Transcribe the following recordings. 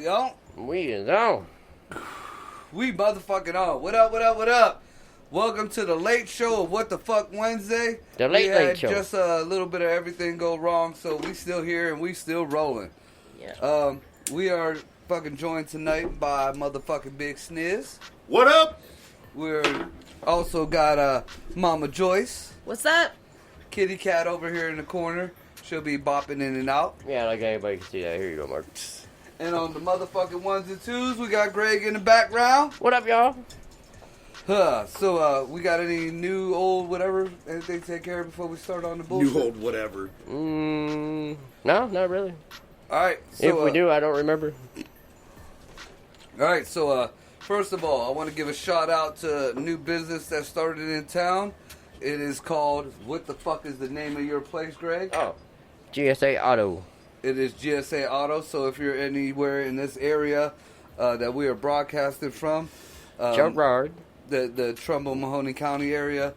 We on? We is on. We motherfucking on. What up, what up, what up? Welcome to the late show of What the Fuck Wednesday. The late show. Just a little bit of everything go wrong, so we still here and we still rolling. Yeah. We are fucking joined tonight by motherfucking Big Sniz. What up? We're also got Mama Joyce. What's up? Kitty Cat over here in the corner. She'll be bopping in and out. Yeah, like everybody can see that. Here you go, Mark. And on the motherfucking ones and twos, we got Greg in the background. What up, y'all? So, we got any new, old, whatever, anything to take care of before we start on the bullshit? New old whatever. No, not really. Alright, so... If we do, I don't remember. Alright, so, first of all, I want to give a shout out to a new business that started in town. It is called, what the fuck is the name of your place, Greg? Oh, GSA Auto. It is GSA Auto, so if you're anywhere in this area that we are broadcasting from... Gerard. The Trumbull, Mahoney County area,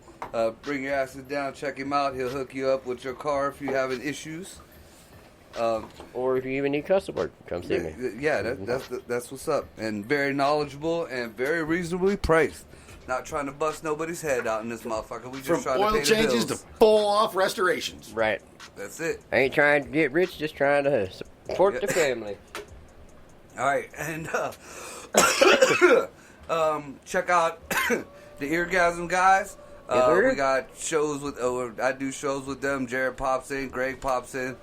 bring your asses down, check him out. He'll hook you up with your car if you're having issues. Or if you even need custom work, come see me. Yeah, that's what's up. And very knowledgeable and very reasonably priced. Not trying to bust nobody's head out in this motherfucker. We just From trying to oil pay the changes to bills. full-off restorations. Right. That's it. I ain't trying to get rich, just trying to support the family. All right, and check out the Eargasm guys. We got shows with. I do shows with them. Jared pops in. Greg pops in.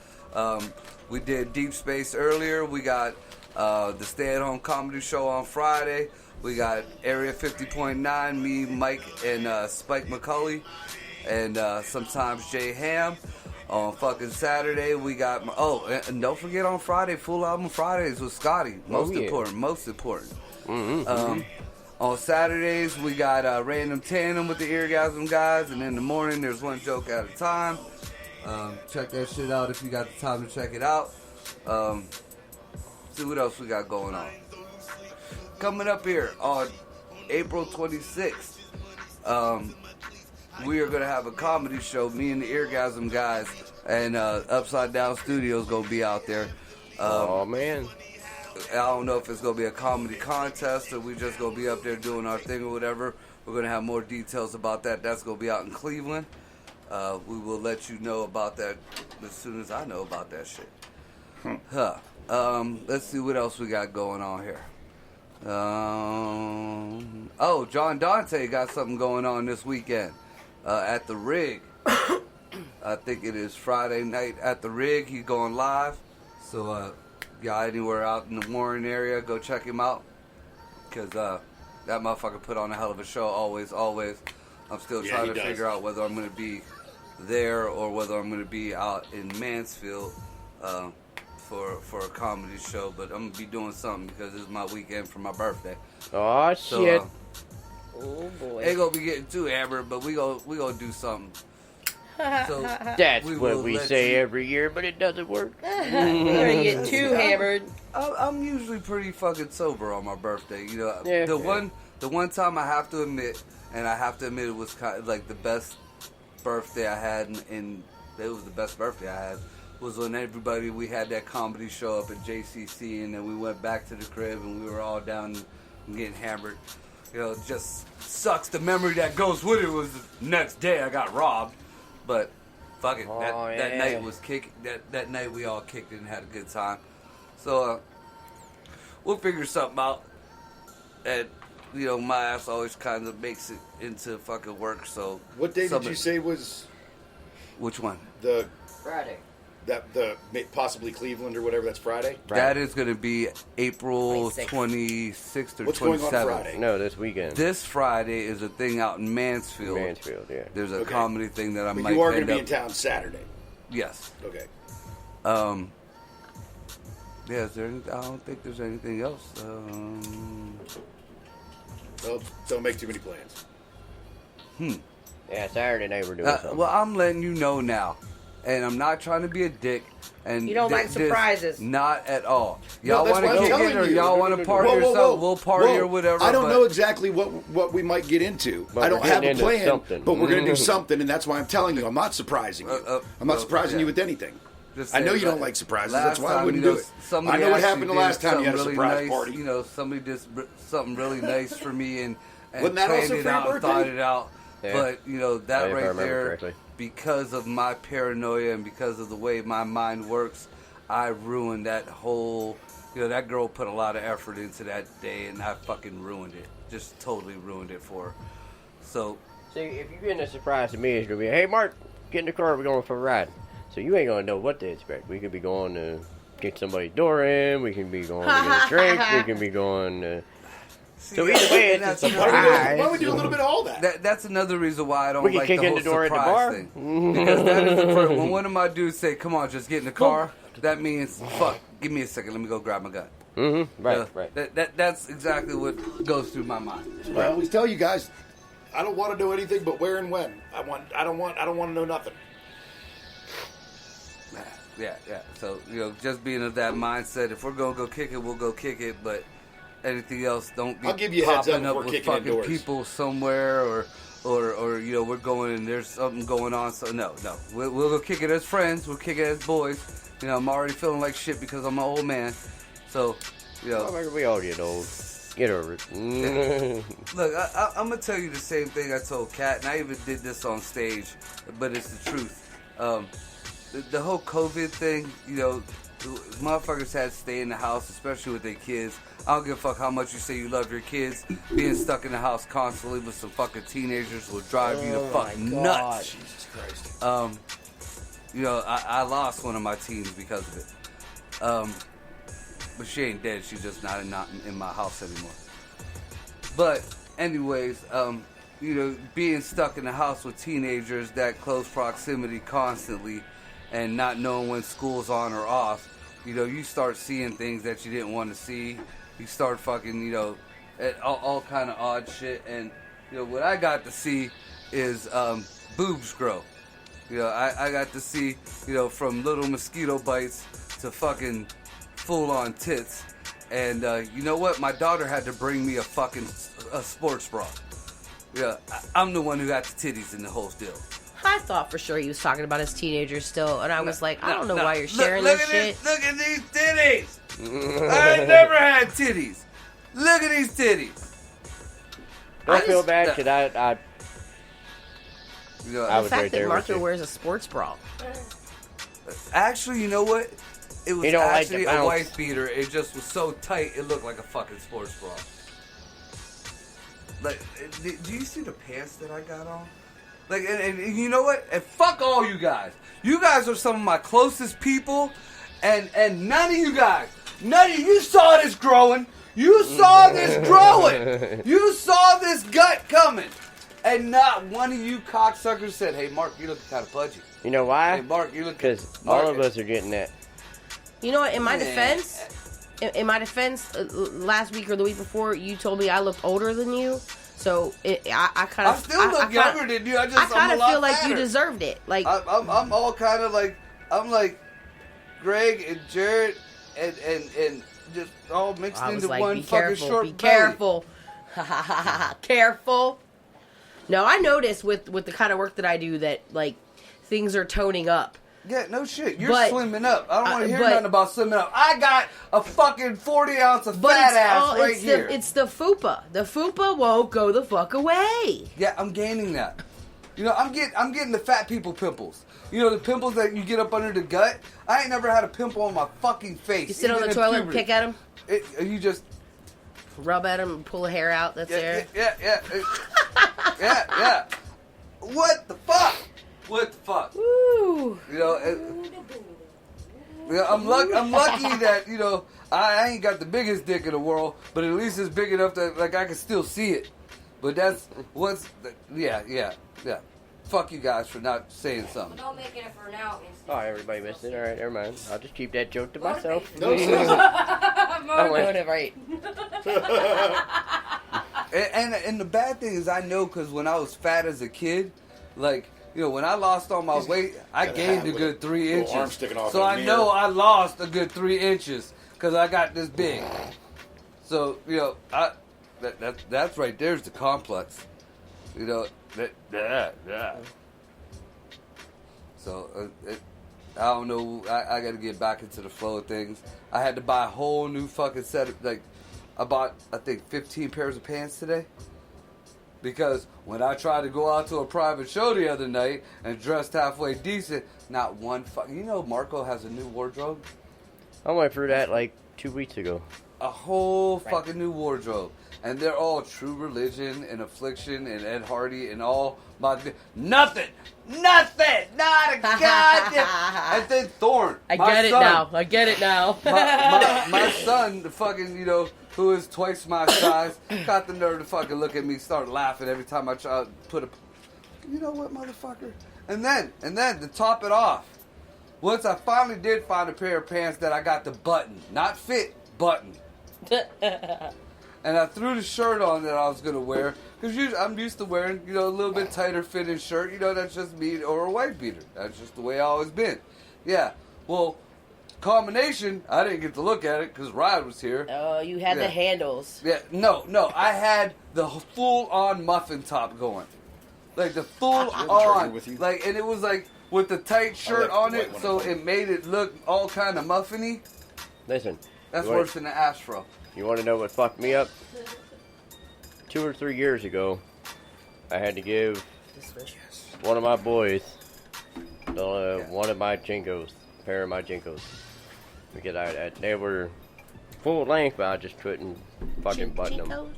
We did Deep Space earlier. We got the Stay at Home Comedy Show on Friday. We got Area 50.9. Me, Mike, and Spike McCulley, and sometimes Jay Ham. On fucking Saturday, we got... and don't forget on Friday, Full Album Fridays with Scotty. Most important. Mm-hmm. On Saturdays, we got Random Tandem with the Eargasm guys. And in the morning, there's one joke at a time. Check that shit out if you got the time to check it out. See what else we got going on. Coming up here on April 26th, we are going to have a comedy show. Me and the Eargasm guys and Upside Down Studios going to be out there. Oh, man. I don't know if it's going to be a comedy contest or we just going to be up there doing our thing or whatever. We're going to have more details about that. That's going to be out in Cleveland. We will let you know about that as soon as I know about that shit. Let's see what else we got going on here. John Dante got something going on this weekend at the Rig. I think it is Friday night at the Rig. He's going live. So, y'all anywhere out in the Warren area, go check him out. Because that motherfucker put on a hell of a show, always. I'm still trying to figure out whether I'm going to be there or whether I'm going to be out in Mansfield for a comedy show. But I'm going to be doing something because this is my weekend for my birthday. Oh, So, shit. Oh boy. Ain't going to be getting too hammered, but we gonna do something. So That's what we say every year, but it doesn't work. You're gonna get too hammered. I'm usually pretty fucking sober on my birthday. You know, Yeah. the one time I have to admit, it was kind of like the best birthday I had, and it was the best birthday I had, was when we had that comedy show up at JCC, and then we went back to the crib, and we were all down and getting hammered. You know, it just sucks. The memory that goes with it was the next day I got robbed. But fuck it, that night was that night we all kicked it and had a good time. So we'll figure something out. And you know, my ass always kind of makes it into fucking work. So What day did you say was which one? the Friday. the possibly Cleveland or whatever? That's Friday. That is going to be April 26th. 26th or What's 27th. going on Friday? No, this weekend. This Friday is a thing out in Mansfield. Yeah. There's a Okay. comedy thing that I But might you are going end to be up. in town Saturday. Yes. Okay. Yeah, is there I don't think there's anything else. Well, don't make too many plans. Yeah, Saturday night we're doing something. Well, I'm letting you know now, and I'm not trying to be a dick. And You don't like surprises. Not at all. No, Y'all that's want to what I'm kick telling it, or you. y'all want to party yourself? We'll party or whatever. I don't but know exactly what we might get into. But I don't we're have getting a into plan, something. but we're going to do something, and that's why I'm telling you. I'm not surprising you. I'm not surprising you with anything. Just I know say, you don't like surprises. last That's why I time, wouldn't you know, do it. somebody I know what actually happened the did last time you had a something surprise nice, party. You know, somebody did something really nice for me and Wasn't that planned also it for your out and birthday? thought it out. Yeah. But, you know, that If I right remember there, correctly. because of my paranoia and because of the way my mind works, I ruined that whole... You know, that girl put a lot of effort into that day, and I fucking ruined it. Just totally ruined it for her. So... See, if you're getting a surprise to me, it's going to be, hey, Mark, get in the car, we're going for a ride. So you ain't going to know what to expect. We could be going to get somebody's door in, we can be going to get a drink, we can be going to... So either way, it's a surprise. Why would we do a little bit of all that? That's another reason why I don't We can like kick the in whole the door at the surprise bar. thing. Because that is the first, when one of my dudes say, "Come on, just get in the car," that means, "Fuck, give me a second, let me go grab my gun." Mm-hmm. Right, right. That's exactly what goes through my mind. I always tell you guys, I don't want to know anything but where and when. I don't want to know nothing. Yeah. So, you know, just being of that mindset, if we're gonna go kick it, we'll go kick it. But anything else, don't be I'll give you a heads up popping if up we're with kicking fucking indoors. people somewhere, or you know, we're going and there's something going on. So no, we'll go kick it as friends. We'll kick it as boys. You know, I'm already feeling like shit because I'm an old man. So, you know, Well, we all get old. Get over it. look, I'm gonna tell you the same thing I told Kat, and I even did this on stage, but it's the truth. The whole COVID thing, you know, motherfuckers had to stay in the house, especially with their kids. I don't give a fuck how much you say you love your kids. Being stuck in the house constantly with some fucking teenagers will drive you to fuck nuts. Jesus Christ. You know, I lost one of my teens because of it. But she ain't dead. She's just not in my house anymore. But anyways, you know, being stuck in the house with teenagers, that close proximity constantly, and not knowing when school's on or off, you know, you start seeing things that you didn't want to see. You start fucking, you know, all kind of odd shit. And, you know, what I got to see is boobs grow. You know, I got to see, you know, from little mosquito bites to fucking full-on tits. And you know what? My daughter had to bring me a sports bra. Yeah, I'm the one who got the titties in the whole deal. I thought for sure he was talking about his teenagers still, and I was like, I don't know why you're sharing look this at shit. Look at these titties. I ain't never had titties. Look at these titties. Don't feel bad, because I You know, I The was fact right that there with Marco you. wears a sports bra. actually, you know what? It was You don't like actually the a bounce. wife beater. It just was so tight, it looked like a fucking sports bra. Like, do you see the pants that I got on? Like, and you know what? And fuck all you guys. You guys are some of my closest people, and none of you saw this growing. You saw this growing. You saw this gut coming. And not one of you cocksuckers said, "Hey, Mark, you look kind of pudgy." You know why? Hey, Mark, you look... Because Mark- all of us are getting that. You know what? In my Yeah. defense, last week or the week before, you told me I looked older than you. So I kind I of still look younger than you. I kind I'm a of lot feel like fatter. you deserved it. Like I'm all kind of like, I'm like Greg and Jared and just all mixed I was into like, one be fucking careful, short be belly. careful, careful. No, I noticed with the kind of work that I do that like things are toning up. Yeah, no shit. You're But- slimming up. I don't want to hear but- nothing about slimming up. I got a fucking 40 ounce of But fat ass right it's here. it's the fupa. The fupa won't go the fuck away. Yeah, I'm gaining that. You know, I'm getting the fat people pimples. You know, the pimples that you get up under the gut. I ain't never had a pimple on my fucking face. You sit on even the in toilet and puberty. pick at them, You just rub at them, and pull a hair out that's there. yeah. What the fuck? What the fuck? Woo. You know, I'm lucky that, you know, I ain't got the biggest dick in the world, but at least it's big enough that like I can still see it. But that's yeah. Fuck you guys for not saying something. Don't make it for now. Oh, everybody missed it. All right, never mind. I'll just keep that joke to myself. No, Susan. Motive, right. And the bad thing is, I know because when I was fat as a kid, like, you know, when I lost all my weight, I got a gained hat a with good a 3 little inches. arm sticking off So in a I mirror. know I lost a good 3 inches because I got this big. So, you know, that's right there's the complex. You know, yeah. So I don't know. I got to get back into the flow of things. I had to buy a whole new fucking set of, like, I bought, I think, 15 pairs of pants today. Because when I tried to go out to a private show the other night and dressed halfway decent, not one fucking... You know Marco has a new wardrobe? I went through that like 2 weeks ago. A whole fucking new wardrobe. And they're all True Religion and Affliction and Ed Hardy and all my... Nothing! Not a goddamn... And then Thorn. I get it now. My son, the fucking, you know, who is twice my size, got the nerve to fucking look at me, start laughing every time I try to put a... You know what, motherfucker? And then, to top it off, once I finally did find a pair of pants that I got the button, not fit, button. And I threw the shirt on that I was going to wear. Because I'm used to wearing, you know, a little bit tighter fitting shirt. You know, that's just me or a white beater. That's just the way I always been. Yeah. Well, combination, I didn't get to look at it because Rod was here. Oh, you had the handles. Yeah. No. I had the full-on muffin top going. Like the full-on. Like, and it was like with the tight shirt on it. So it made it look all kind of muffiny. Listen. That's worse than the Astro. You want to know what fucked me up? 2 or 3 years ago, I had to give one of my boys one of my Jinkos, a pair of my Jinkos. Because they were full length, but I just couldn't fucking button them.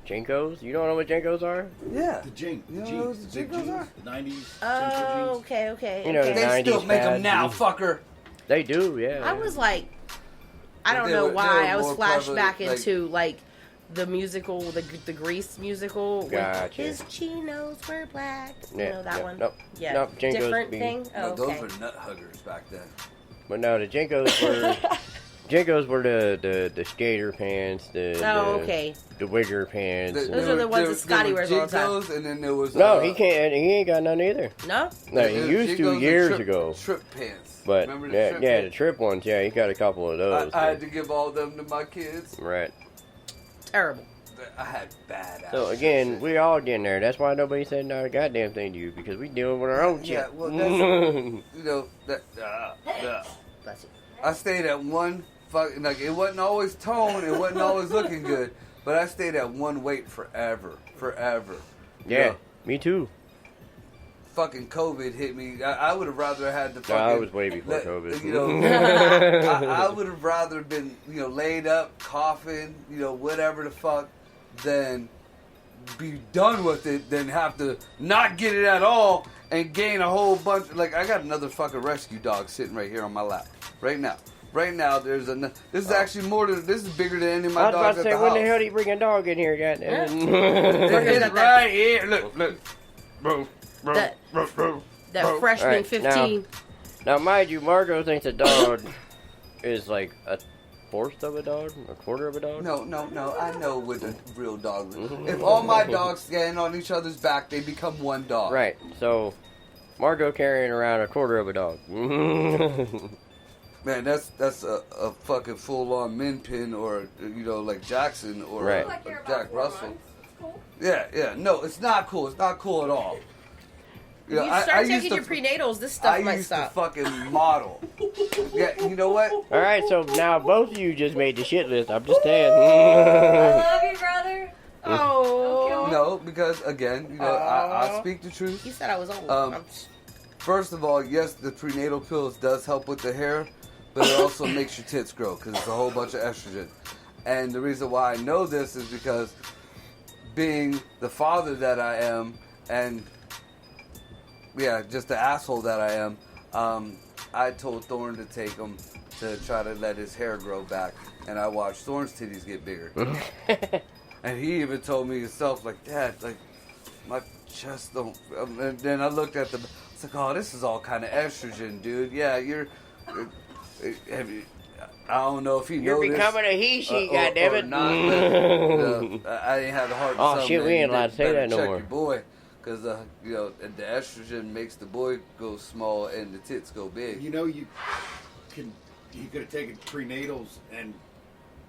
Jinkos? You don't know what Jinkos are? Yeah. The Jink. You know what the Jinkos are? The 90s. Oh, okay. You know, the they 90s still make them pads. now, fucker. They do, yeah. I was like, I don't They know were why. I was more flashed prevalent, back into like the musical, the Grease musical. Gotcha. His chinos were black. Yeah, You know that yeah, one? nope. Yeah. Nope, Jinkos Different be- thing? Oh, No, okay. those were nut huggers back then. But no, the Jinkos were the skater pants, okay. the wigger pants. Those are the ones that Scotty wears all the time. Jinkos, and then there was No, he can't. He ain't got none either. No? No, he used to years ago. Trip pants. But Remember the yeah, trip the pants? trip ones. Yeah, he got a couple of those. I had to give all them to my kids. Right. Terrible. I had bad. So again, we all getting there. That's why nobody said not a goddamn thing to you because we dealing with our own shit. Yeah, well, that's, you know that. Bless you. I stayed at one fucking like it wasn't always toned, it wasn't always looking good, but I stayed at one weight forever. You Yeah, know, me too. fucking COVID hit me. I would have rather had the No, fucking. I was way before COVID. You know, I would have rather been laid up, coughing, whatever the fuck, than be done with it than have to not get it at all and gain a whole bunch. Like I got another fucking rescue dog sitting right here on my lap right now. Right now, there's a. This is actually more than. This is bigger than any of my I was dogs about to at say, the when house. the hell do you bring a dog in here, goddamn? It's right here. Look. Bro. That freshman Alright, 15. Now, mind you, Margo thinks a dog is like a fourth of a dog, a quarter of a dog. No. I know what a real dog is. If all my dogs stand on each other's back, they become one dog. Right. So, Margo carrying around a quarter of a dog. Man, that's a fucking full-on min pin or, like Jackson or Right. Jack Russell. Yeah. No, it's not cool. It's not cool at all. If you start taking your prenatals, this stuff might I used stop. to fucking model. Yeah, you know what? All right, so now both of you just made the shit list. I'm just saying. I love you, brother. Oh. No, because, again, I speak the truth. You said I was old. First of all, yes, the prenatal pills does help with the hair, but it also makes your tits grow because it's a whole bunch of estrogen. And the reason why I know this is because being the father that I am and, just the asshole that I am, I told Thorn to take him to try to let his hair grow back. And I watched Thorn's titties get bigger. And he even told me himself, like, Dad, like, my chest don't... And then I looked at the... It's like, oh, this is all kind of estrogen, dude. Yeah, I don't know if he You're noticed. becoming a he-she, or goddammit. not, but, I didn't have the heart to Oh, tell shit, him, we ain't you allowed to say better that no check more. your boy. Because, the estrogen makes the boy go small and the tits go big. You could have taken prenatals and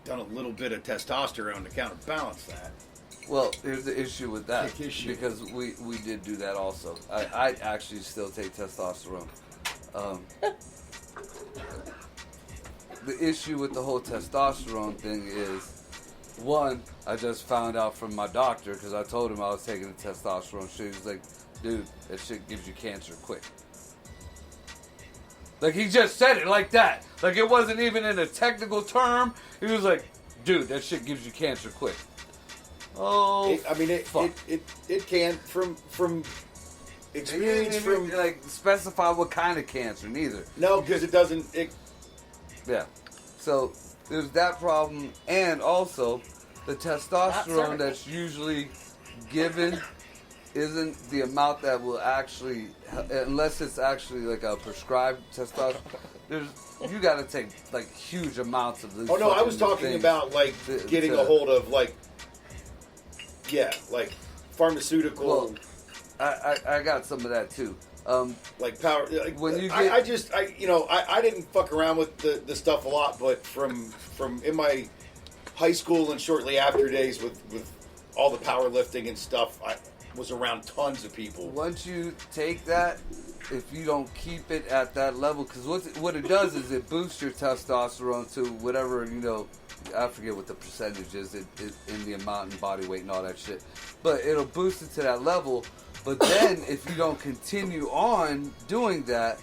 done a little bit of testosterone to counterbalance that. Well, here's the issue with that. Kick his shit. Because we did do that also. I actually still take testosterone. the issue with the whole testosterone thing is, one, I just found out from my doctor because I told him I was taking the testosterone shit. He was like, dude, that shit gives you cancer quick. Like, he just said it like that. Like, it wasn't even in a technical term. He was like, dude, that shit gives you cancer quick. Oh, fuck. It can from experience from like specify what kind of cancer neither. No, because it doesn't. Yeah. So there's that problem, and also the testosterone that's usually given isn't the amount that will actually, unless it's actually like a prescribed testosterone. You got to take like huge amounts of this. Oh no, I was talking things about like getting a hold of like pharmaceutical. Well, I got some of that too. Like power. Like, when you get, I didn't fuck around with the stuff a lot, but from in my high school and shortly after days with all the powerlifting and stuff, I was around tons of people. Once you take that, if you don't keep it at that level, because what it does is it boosts your testosterone to whatever, I forget what the percentage is in the amount and body weight and all that shit. But it'll boost it to that level. But then if you don't continue on doing that,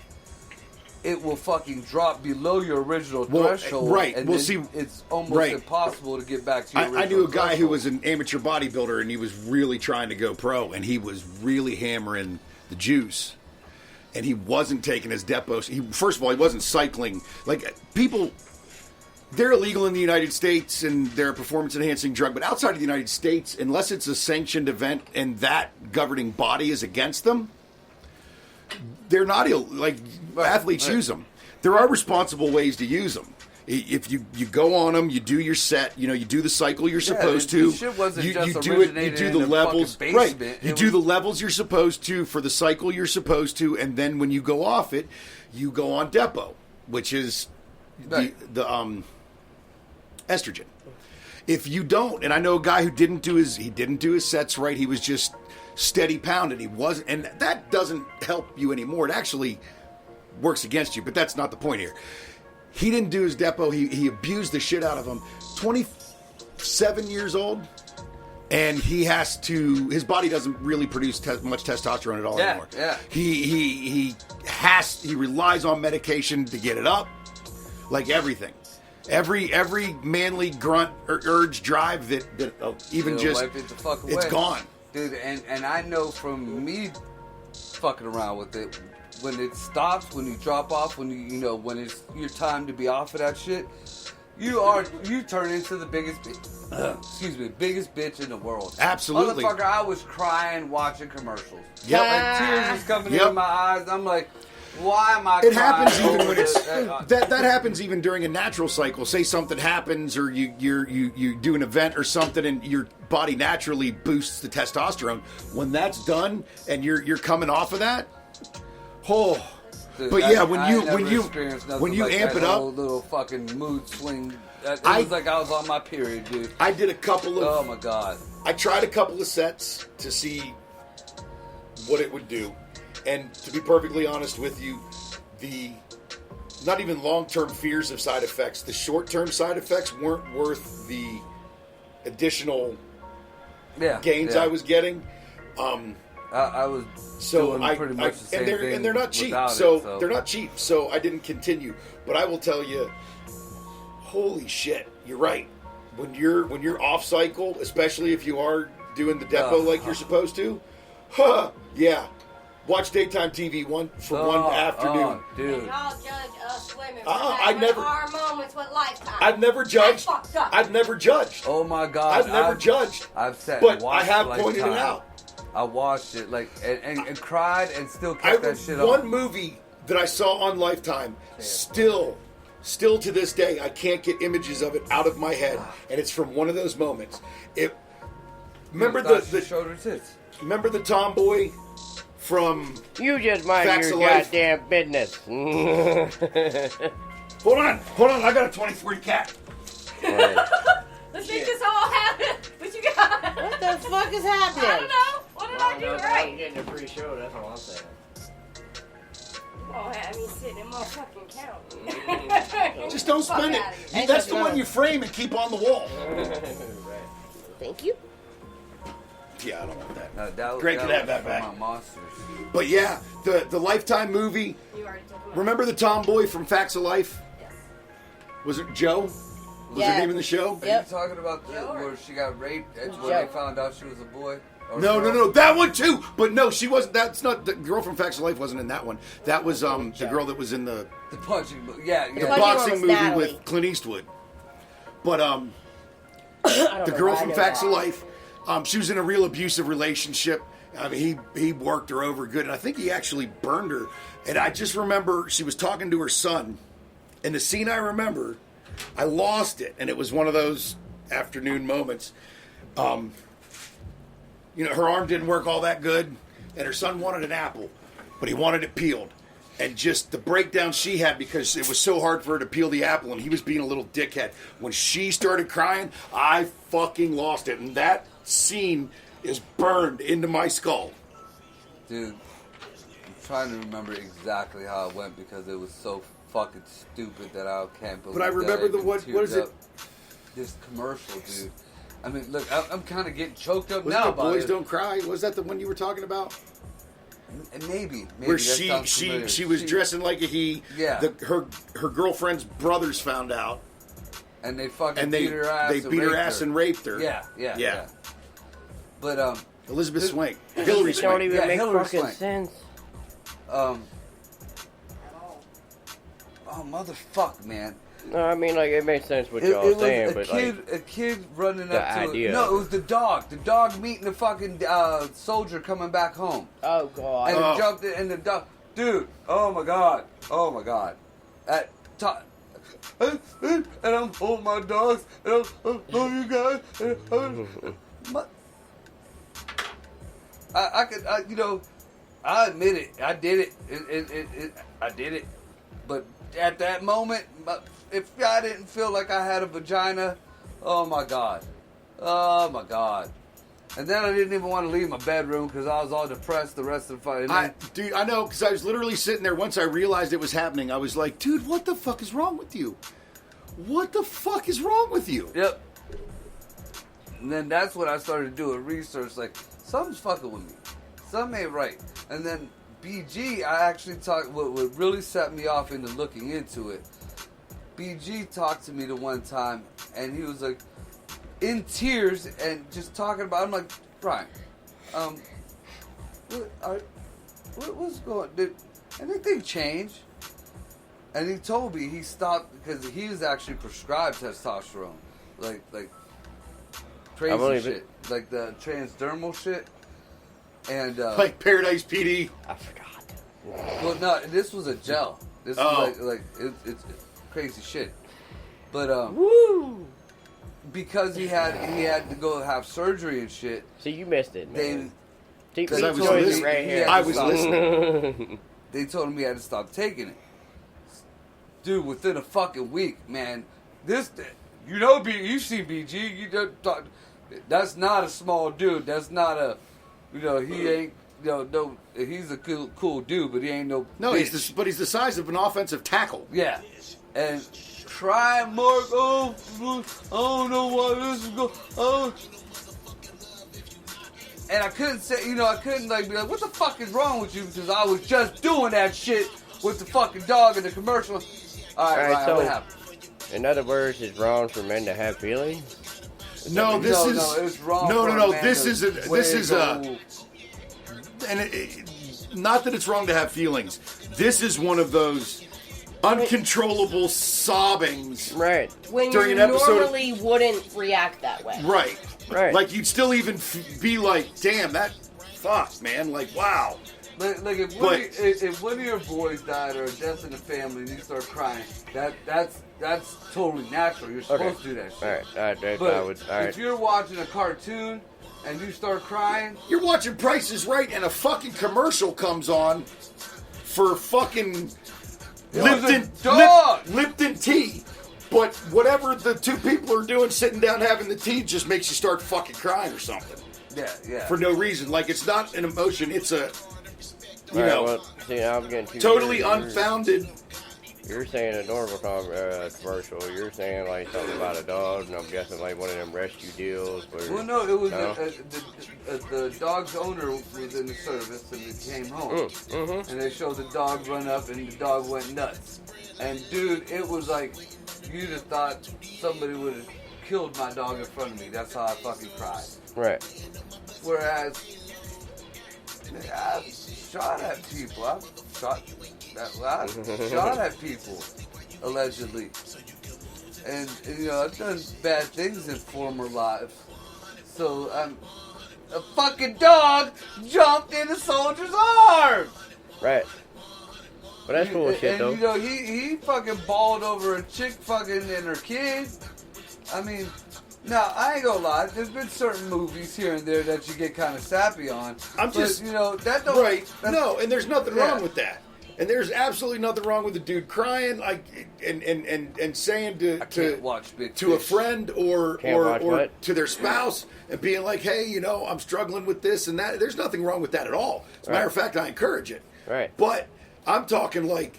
it will fucking drop below your original threshold. Right. And We'll then see. It's almost impossible to get back to your original I knew a guy threshold. who was an amateur bodybuilder, and he was really trying to go pro, and he was really hammering the juice. And he wasn't taking his depots. First of all, he wasn't cycling. Like, people, they're illegal in the United States, and they're a performance-enhancing drug. But outside of the United States, unless it's a sanctioned event and that governing body is against them, they're not athletes use them. There are responsible ways to use them. If you go on them, you do your set, you do the cycle you're supposed to. The shit wasn't you just do it. You originated do in the the levels, fucking right? basement. You do the levels you're supposed to for the cycle you're supposed to, and then when you go off it, you go on depot, which is the estrogen. If you don't, and I know a guy who didn't do his sets right. He was just steady pounding. He wasn't, and that doesn't help you anymore. It actually works against you, but that's not the point here. He didn't do his depot. He abused the shit out of him. 27 years old, and his body doesn't really produce much testosterone at all anymore. Yeah. He relies on medication to get it up, like everything. Every manly grunt or urge drive that even just wipe it the fuck away. It's gone. Dude, and I know from me fucking around with it, when it stops, when you drop off, when when it's your time to be off of that shit, you turn into the biggest biggest bitch in the world. Absolutely. Motherfucker, I was crying watching commercials. Yep. Like, tears was coming into my eyes. I'm like, why am I It crying happens even over when it's this? that happens even during a natural cycle. Say something happens, or you do an event or something, and your body naturally boosts the testosterone. When that's done, and you're coming off of that, Dude, but yeah, when you like amp that it up, whole little fucking mood swing. It was like I was on my period, dude. I did a couple of. Oh my god! I tried a couple of sets to see what it would do, and to be perfectly honest with you, the not even long-term fears of side effects, the short-term side effects weren't worth the additional gains I was getting. I was doing pretty much the same thing, and they're not cheap. So They're not cheap. So I didn't continue. But I will tell you, holy shit, you're right. When you're off cycle, especially if you are doing the depot like you're supposed to, yeah. Watch daytime TV one afternoon. Dude. Y'all judge us women for our moments with Lifetime. I've never judged. That's fucked up. I've never judged. Oh my god! I've never judged. I've sat but and watched I have Lifetime. pointed it out. I watched it and cried and still kept that shit on. One movie that I saw on Lifetime, still to this day, I can't get images of it out of my head, and it's from one of those moments. Remember she showed her tits. Remember the tomboy from You just mind Facts your of Life? goddamn business. Hold on, I got a 2040 cat. Let's make this all happen. What you got? What the fuck is happening? I don't know. What did I do I'm right? getting a free show, that's all I'm saying. Oh, I mean, sitting in motherfucking count. Just don't spend outta it. here. That's the one you frame and keep on the wall. Thank you. Yeah, I don't want that. That Greg that could have was that for back. my monsters. But yeah, the Lifetime movie. You already took one. Remember the tomboy from Facts of Life? Yes. Was it Joe? Was Yeah. her name in the show? Are Yep. you talking about where she got raped and when Joe. they found out she was a boy? Or No, girl? no, no, that one too. But no, she wasn't. That's not the girl from Facts of Life. Wasn't in that one. That was the girl that was in the The punching. Yeah, the yeah. punching one boxing was movie Natalie. with Clint Eastwood. But I don't the know girl why I from know Facts that. of Life, she was in a real abusive relationship. I mean, he worked her over good, and I think he actually burned her. And I just remember she was talking to her son, and the scene I remember, I lost it, and it was one of those afternoon moments. Her arm didn't work all that good, and her son wanted an apple, but he wanted it peeled. And just the breakdown she had because it was so hard for her to peel the apple, and he was being a little dickhead. When she started crying, I fucking lost it. And that scene is burned into my skull. Dude, I'm trying to remember exactly how it went because it was so fucking stupid that I can't believe. But I remember that what is it? This commercial, dude. I mean, look, I'm kind of getting choked up Was now that by Boys it. Don't Cry? Was that the one you were talking about? Maybe Where that sounds familiar. she was dressing like a he. Yeah. Her girlfriend's brothers found out, and they fucking and beat her ass. they beat her ass and raped her. Yeah. But Elizabeth Swank, It Hillary don't Swank. even Yeah, make Hillary fucking Swank. sense. oh motherfuck, man. No, I mean, like, it makes sense what It y'all was saying, a but, kid, like, a kid running the up to idea it. No, of it was the dog. The dog meeting the fucking soldier coming back home. Oh god. And it jumped in, and the dog, dude. Oh my god. At top, and I'm holding my dogs, and I'm love you guys. I admit it. I did it. I did it. But at that moment, if I didn't feel like I had a vagina, oh my god. And then I didn't even want to leave my bedroom because I was all depressed the rest of the fight. Dude, I know, because I was literally sitting there. Once I realized it was happening, I was like, dude, what the fuck is wrong with you? What the fuck is wrong with you? Yep. And then that's when I started doing research. Like, something's fucking with me. Something ain't right. And then BG, I actually talked. What really set me off into looking into it. BG talked to me the one time, and he was like, in tears, and just talking about. I'm like, Brian, what's going? Did anything change? And he told me he stopped because he was actually prescribed testosterone, like I crazy believe shit, it. like the transdermal shit, and Like Paradise PD. I forgot. well, no, this was a gel. This was like it's crazy shit, but Woo! because he had to go have surgery and shit. See, you missed it, They man. See, Because I was told you listening. right here. I was listening. they told him he had to stop taking it. Dude, within a fucking week, man. You've seen BG. You don't talk. That's not a small dude. That's not a, he ain't, no. He's a cool dude, but he ain't no. No, bitch. he's the size of an offensive tackle. Yeah, and try Mark. Oh, I don't know why this is going. Oh. And I couldn't say, I couldn't be like, what the fuck is wrong with you? Because I was just doing that shit with the fucking dog in the commercial. All right, Ryan, so- what happened? In other words, it's wrong for men to have feelings. No, this is it's wrong. no, for no, a no. man This to is a wiggle. and not that it's wrong to have feelings. This is one of those uncontrollable sobbings. Right. When During you an episode of- normally wouldn't react that way. Right. Right. Like you'd still even be like, damn, that fuck, man. Like, wow. Like if one of your boys died or a death in the family and you start crying, that's totally natural. You're supposed to do that shit. All right. But I would. All right. if you're watching a cartoon and you start crying, You're watching Price is Right and a fucking commercial comes on for fucking was a Lipton, dog. Lipton tea. But whatever the two people are doing, sitting down having the tea, just makes you start fucking crying or something. yeah. For no reason. Like, it's not an emotion, it's a you know, well, see, now I'm getting too totally you're- unfounded. You're saying a normal commercial. You're saying like something about a dog, and I'm guessing like one of them rescue deals. Where, Well, no, it was No? the dog's owner was in the service and it came home. Mm-hmm. And they showed the dog run up and the dog went nuts. And dude, it was like you'd have thought somebody would have killed my dog in front of me. That's how I fucking cried. Right. Whereas I've shot at people. I've shot at people, allegedly. And you know, I've done bad things in former lives. So a fucking dog jumped in a soldier's arms. Right. But that's cool shit, And though. you know, he fucking bawled over a chick fucking and her kid. I mean, now I ain't gonna lie. There's been certain movies here and there that you get kind of sappy on. I'm just- you know, that don't Right. that's- No, and there's nothing Yeah. wrong with that. And there's absolutely nothing wrong with the dude crying, like, and saying I can't watch Big to a Fish. friend or Can't watch what? to their spouse and being like, hey, you know, I'm struggling with this and that. There's nothing wrong with that at all. As a matter of fact, I encourage it. Right. But I'm talking like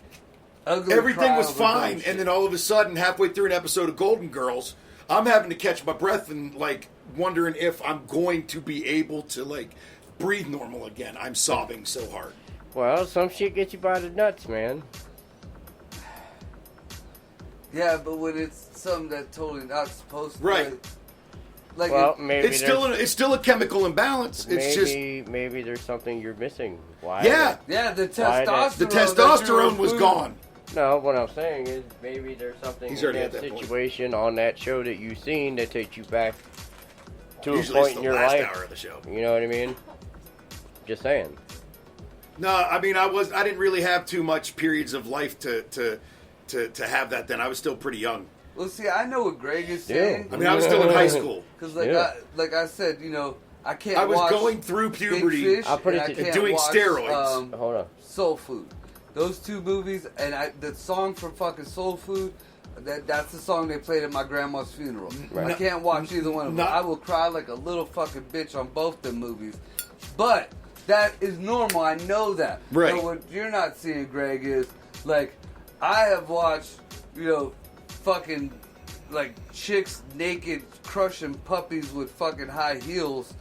Ugly everything cry was over fine, dumb and then all of a sudden, halfway through an episode of Golden Girls, I'm having to catch my breath and like wondering if I'm going to be able to like breathe normal again. I'm sobbing so hard. Well, some shit gets you by the nuts, man. Yeah, but when it's something that's totally not supposed to. Right. Like Well, it- maybe It's still a chemical imbalance. It's just maybe there's something you're missing. Why? yeah. yeah, the Why testosterone. The that testosterone you're was food- gone. No, what I'm saying is maybe there's something He's in already that at that point. situation on that show that you've seen that takes you back to Usually a it's point the in your last life. hour of the show. You know what I mean? Just saying. No, I mean I didn't really have too much periods of life to have that. Then I was still pretty young. Well, see, I know what Greg is Yeah. saying. I mean I was still in high school. Because Yeah. like I said, you know, I can't. I was watch going through Big puberty. Fish I'll put and it I to- can't doing watch, steroids. Hold on. Soul Food. Those two movies, and the song from fucking Soul Food, that's the song they played at my grandma's funeral. Right. I can't watch either one of them. Not- I will cry like a little fucking bitch on both them movies. But that is normal. I know that. Right. But what you're not seeing, Greg, is like I have watched, you know, fucking like chicks naked crushing puppies with fucking high heels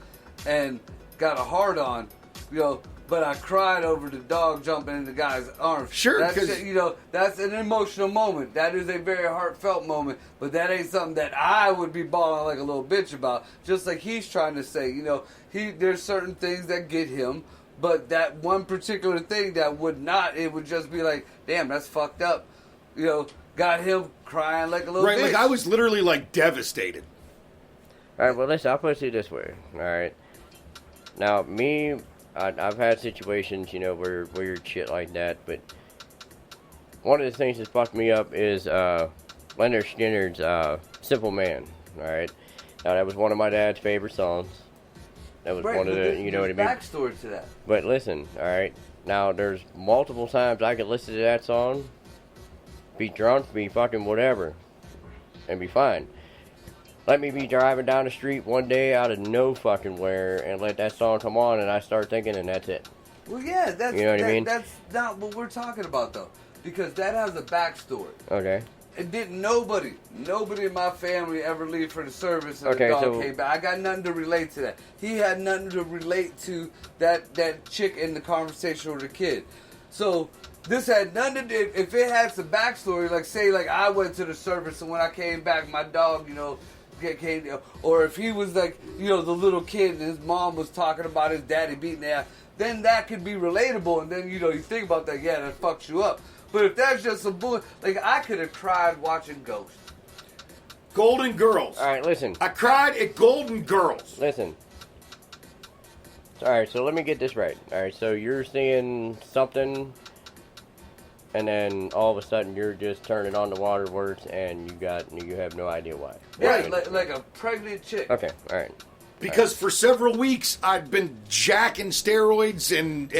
and got a hard on, you know. But I cried over the dog jumping in the guy's arms. Sure, that's 'cause- you know, that's an emotional moment. That is a very heartfelt moment. But that ain't something that I would be bawling like a little bitch about. Just like he's trying to say, you know, there's certain things that get him, but that one particular thing that would not. It would just be like, damn, that's fucked up. You know, got him crying like a little Right, bitch. like I was literally like devastated. All right, well, listen, I'll put it to you this way. All right. Now, me, I've had situations, you know, where weird shit like that, but one of the things that fucked me up is Leonard Skinner's Simple Man. All right. Now, that was one of my dad's favorite songs. That was Right, one of but the, you know what I there's mean? backstory to that. But listen, all right. Now, there's multiple times I could listen to that song, be drunk, be fucking whatever, and be fine. Let me be driving down the street one day out of no fucking where and let that song come on and I start thinking and that's it. Well, yeah, that's You know what I mean? That's not what we're talking about though, because that has a backstory. Okay. It didn't nobody in my family ever leave for the service and Okay, the dog so- came back. I got nothing to relate to that. He had nothing to relate to that chick in the conversation with the kid. So this had nothing to do. If it had some backstory, like say like I went to the service and when I came back, my dog, you know, came, or if he was like, you know, the little kid and his mom was talking about his daddy beating the ass, then that could be relatable. And then, you know, you think about that, yeah, that fucks you up. But if that's just some bull, like I could have cried watching Ghost. Golden Girls. All right, listen. I cried at Golden Girls. Listen. All right, so let me get this right. All right, so you're seeing something and then all of a sudden you're just turning on the waterworks and you have no idea why. Right, like a pregnant chick. Okay, all right. Because for several weeks I've been jacking steroids and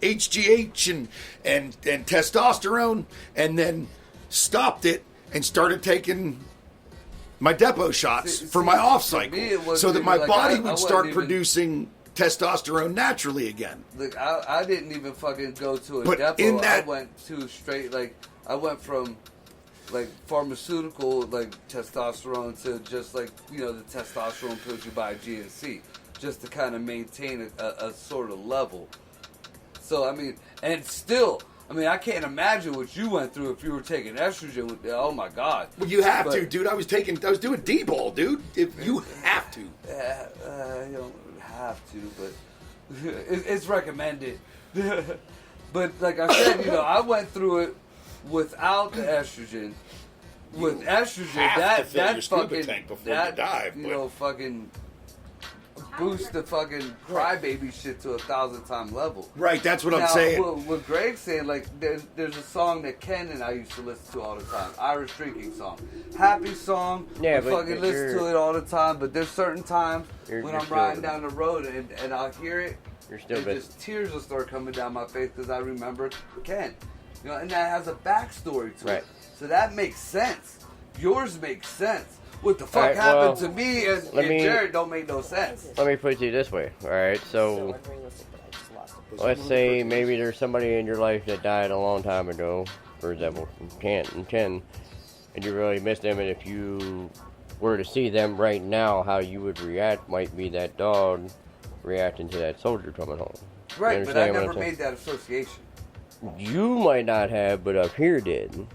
HGH and testosterone, and then stopped it and started taking my depot shots for my off cycle, me, it wasn't so that even my like body I would wasn't start even- producing testosterone naturally again. Like I didn't even fucking go to a But depot. in that- I went to straight I went from like pharmaceutical like testosterone to just like the testosterone pills you buy at GNC just to kind of maintain a sort of level. So I mean, and still. I mean, I can't imagine what you went through if you were taking estrogen. Oh my God! Well, you have to, dude. I was doing D-ball, dude. If you have to. You don't have to, but it's recommended. But like I said, I went through it without the estrogen. With estrogen, have to fill your that scuba fucking tank before you dive, but- fucking boost the fucking crybaby shit to 1,000-time level. Right, that's what Now, I'm saying. What Greg's saying, like, there's a song that Ken and I used to listen to all the time. Irish drinking song. Happy song. Yeah, we but fucking listen to it all the time. But there's certain times when you're I'm still- riding down the road and I'll hear it. You're still and bit- just tears will start coming down my face because I remember Ken. And that has a backstory to Right. it. So that makes sense. Yours makes sense. What the fuck Alright, happened well, to me and let me- Jared don't make no sense. Let me put it to you this way. All right, so let's say maybe there's somebody in your life that died a long time ago, for example, Ken, and you really miss them, and if you were to see them right now, how you would react might be that dog reacting to that soldier coming home. You Right, but I understand what never I'm saying? made that association. You might not have, but up here did.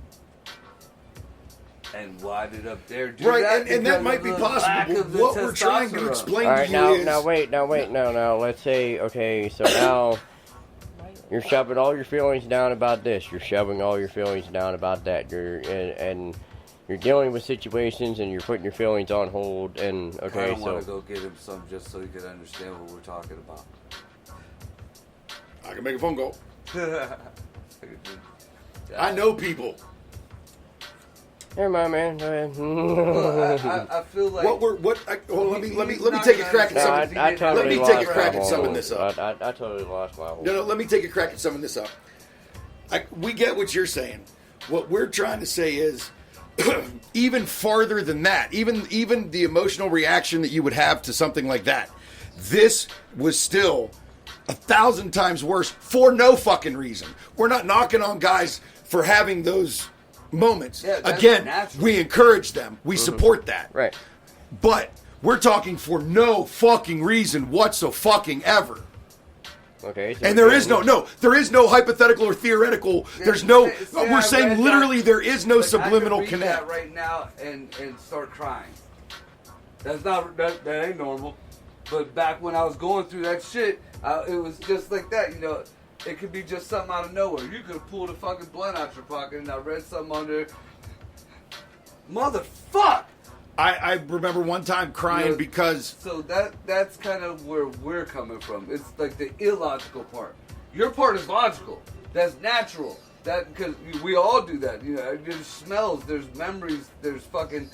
And why did up there do Right, that? and that Because might of be the lack possible. of the What we're trying to testosterone. explain All to right, you now, is... now. Let's say, okay, so now you're shoving all your feelings down about this. You're shoving all your feelings down about that. And you're dealing with situations, and you're putting your feelings on hold. And I okay, don't want to so go get him some just so he can understand what we're talking about. I can make a phone call. I know people. never mind, man. Go ahead. Well, I feel like Let me He's not take a gonna crack at No, some. understand. I totally Let me lost take a crack my at whole- summing this up. I totally lost my whole. No, let me take a crack at summing this up. We get what you're saying. What we're trying to say is, even farther than that, even the emotional reaction that you would have to something like that, this was still 1,000 times worse for no fucking reason. We're not knocking on guys for having those moments. Yeah, that's Again, natural. we encourage them. We support that. Right. But we're talking for no fucking reason whatsoever. Okay. So And there is no hypothetical or theoretical. There's no. Say I We're saying read literally that, there is no like, subliminal I could read connect. that right now and start crying. That's not that ain't normal. But back when I was going through that shit, it was just like that. It could be just something out of nowhere. You could have pulled a fucking blunt out your pocket, and I read something under. Motherfuck. I remember one time crying Yeah. because So that's kind of where we're coming from. It's like the illogical part. Your part is logical. That's natural. That because we all do that. There's smells, there's memories, there's fucking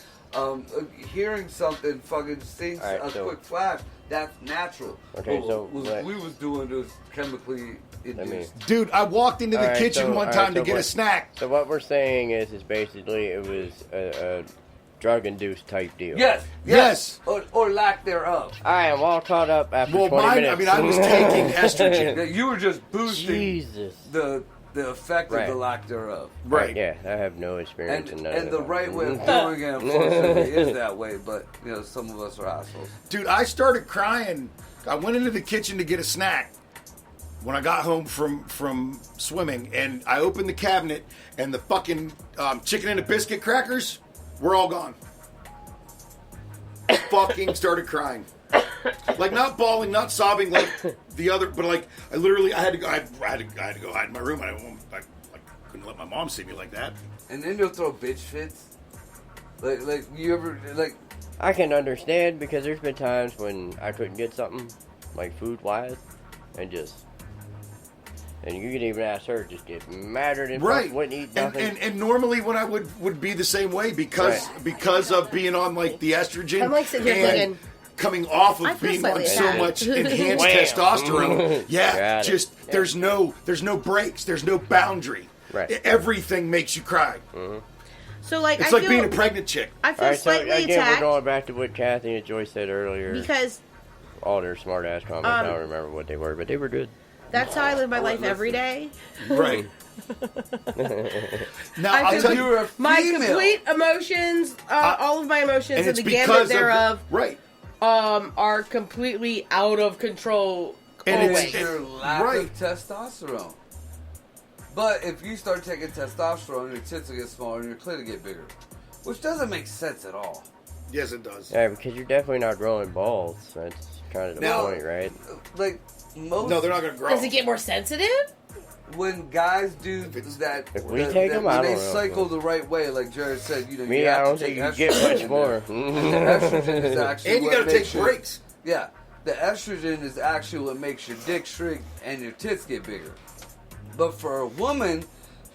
hearing something fucking sings All right, a so- quick flash. That's natural. Okay, But so what let- we was doing was chemically induced. dude, I walked into the All right, kitchen so- one all time right, to so get a what- snack. So what we're saying is basically it was a drug-induced type deal. Yes. Or lack thereof. I am all caught up after Well, 20 mine. minutes. I mean, I was taking estrogen. That you were just boosting Jesus. the effect Right. of the lack thereof. Right. Yeah, I have no experience in none of And the that. right way of doing it, unfortunately, is that way. But some of us are assholes. Dude, I started crying. I went into the kitchen to get a snack when I got home from swimming, and I opened the cabinet, and the fucking chicken and a biscuit crackers were all gone. Fucking started crying, like not bawling, not sobbing like the other, but like I had to go. I had to go hide in my room. I couldn't let my mom see me like that. And then you'll throw bitch fits. Like you ever like. I can understand because there's been times when I couldn't get something, like food-wise, and you can even ask her, just get madder and Right, wouldn't eat and, nothing. and normally when I would be the same way because of being on like the estrogen I'm, like, sitting here and thinking, coming off I of feel being on slightly so attacked. much enhanced Wham. testosterone. Yeah, Got it. just there's no breaks, there's no boundary. Right. Everything makes you cry. So like It's I like feel being a pregnant chick. I feel All right, so slightly again, attacked we're going back to what Kathy and Joyce said earlier. because all their smart ass comments. I don't remember what they were, but they were good. That's how I live my life every day. Right. Now, I I'll think tell you're a you. My female. complete emotions, all of my emotions And and it's the because gamut of thereof, right. are completely out of control. And always. It's your lack right. of testosterone. But if you start taking testosterone, your tits will get smaller and your clit will get bigger. Which doesn't make sense at all. Yes, it does. Yeah, because you're definitely not growing balls. That's kind of the Now- point, right? Like, most... No, they're not going to grow. Does it get more sensitive? When guys do it's- that, If we take them, when I they don't know. cycle the right way, like Jared said, you know, Me, you I have don't to think take you get estrogen much in more. there. The estrogen is actually And you what got to makes take your- breaks. Yeah, the estrogen is actually what makes your dick shrink and your tits get bigger. But for a woman,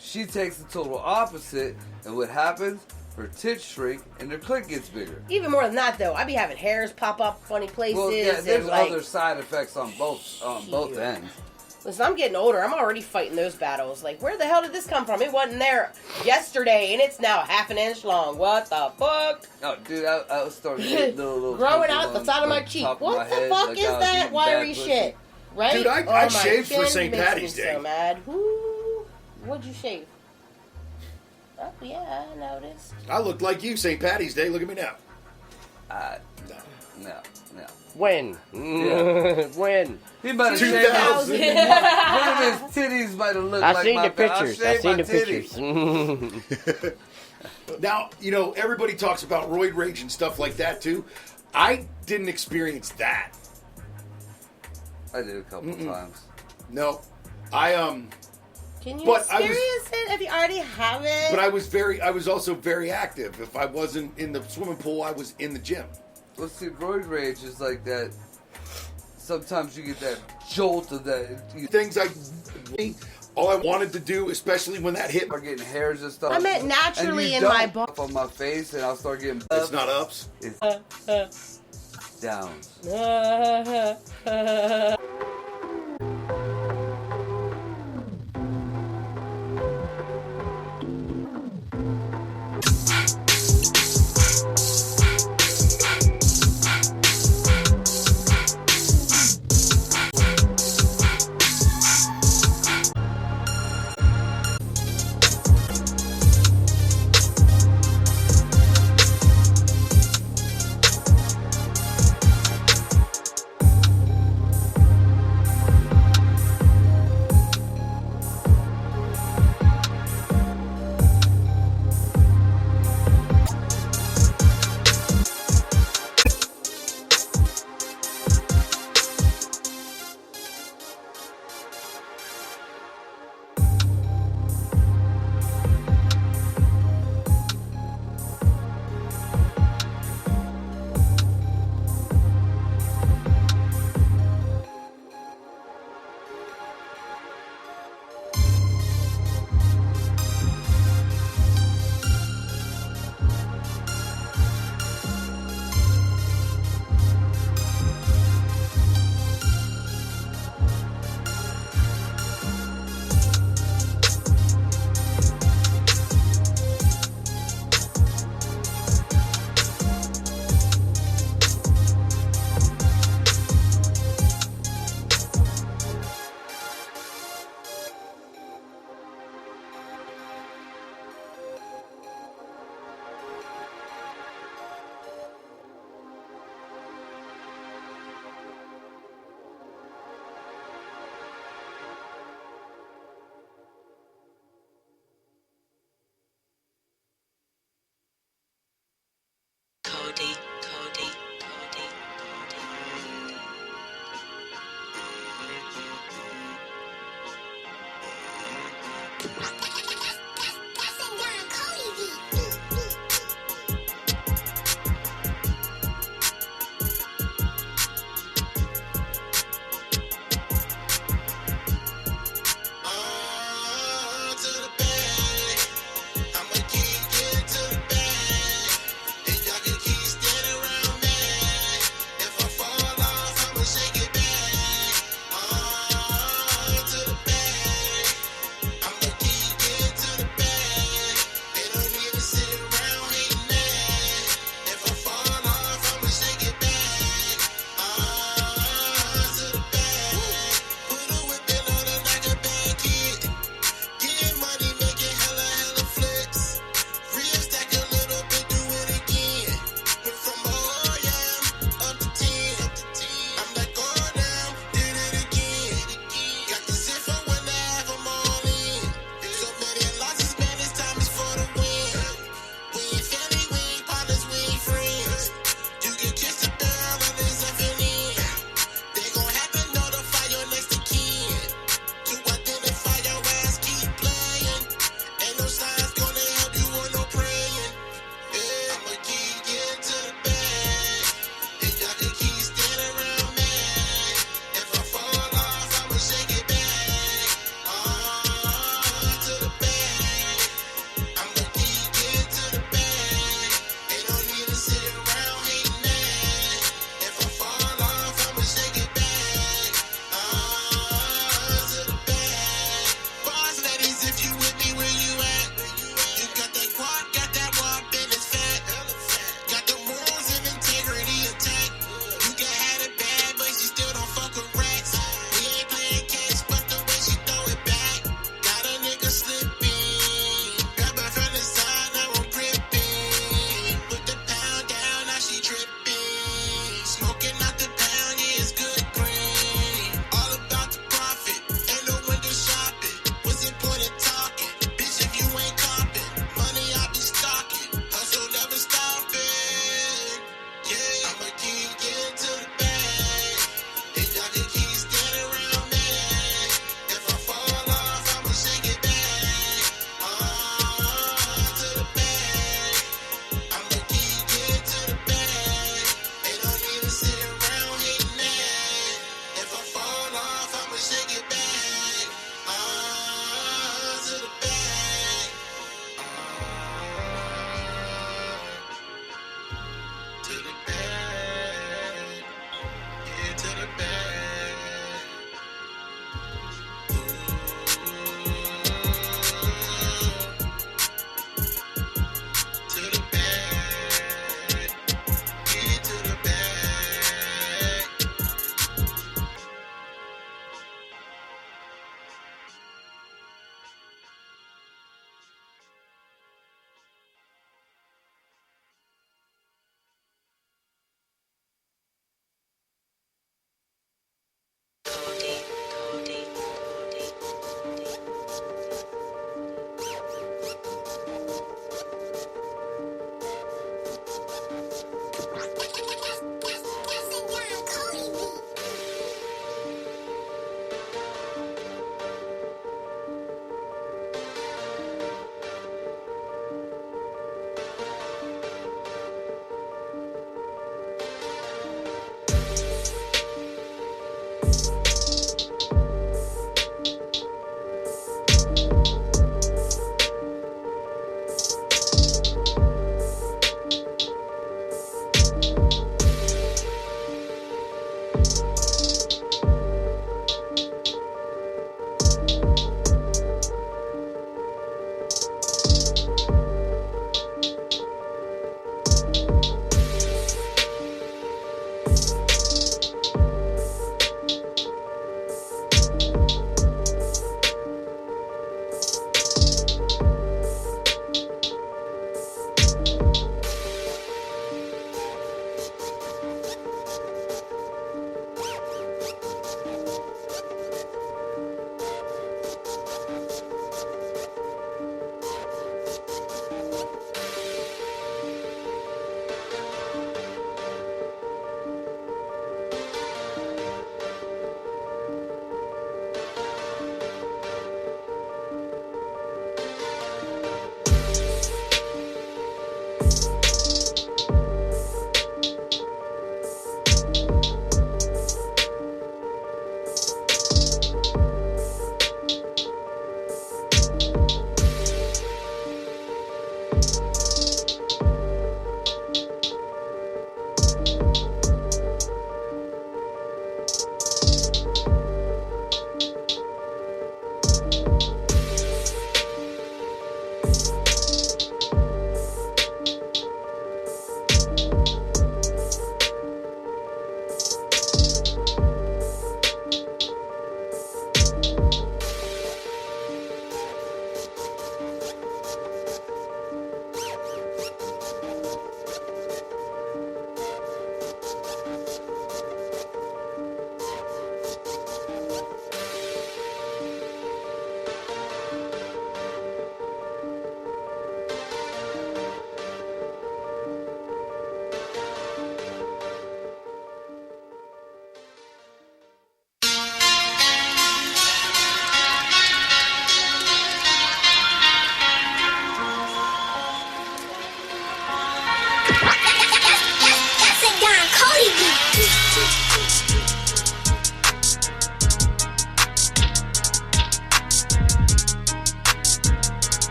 she takes the total opposite, and what happens? Her tits shrink and her clit gets bigger. Even more than that, though. I be having hairs pop up funny places. Well, yeah, there's and like, other side effects on both ends. listen, I'm getting older. I'm already fighting those battles. Like, where the hell did this come from? It wasn't there yesterday, and it's now half an inch long. What the fuck? Oh, dude, I was starting to get little Growing pimples out the on side of my cheek. top of What my the head, fuck like is I was that eating wiry bad pussy. shit? Right? Dude, I my shaved for chin St. makes Patty's me Day. So mad. Who? What'd you shave? Oh yeah, I noticed. I looked like you St. Patty's Day. Look at me now. No. When? Yeah. When? He might have 2000. shaved one of his titties might have looked I've like seen my the pictures. I've shaved seen my the titty. pictures. Now, you know, everybody talks about roid rage and stuff like that, too. I didn't experience that. I did a couple times. No. Can you But I was- experience it if you already have it? But I was also very active. If I wasn't in the swimming pool, I was in the gym. Well, see, roid rage is like that. Sometimes you get that jolt of that. You Things all I wanted to do, especially when that hit, start getting hairs and stuff. I meant naturally and in you my dump on my face, and I'll start getting. it's not ups. It's downs.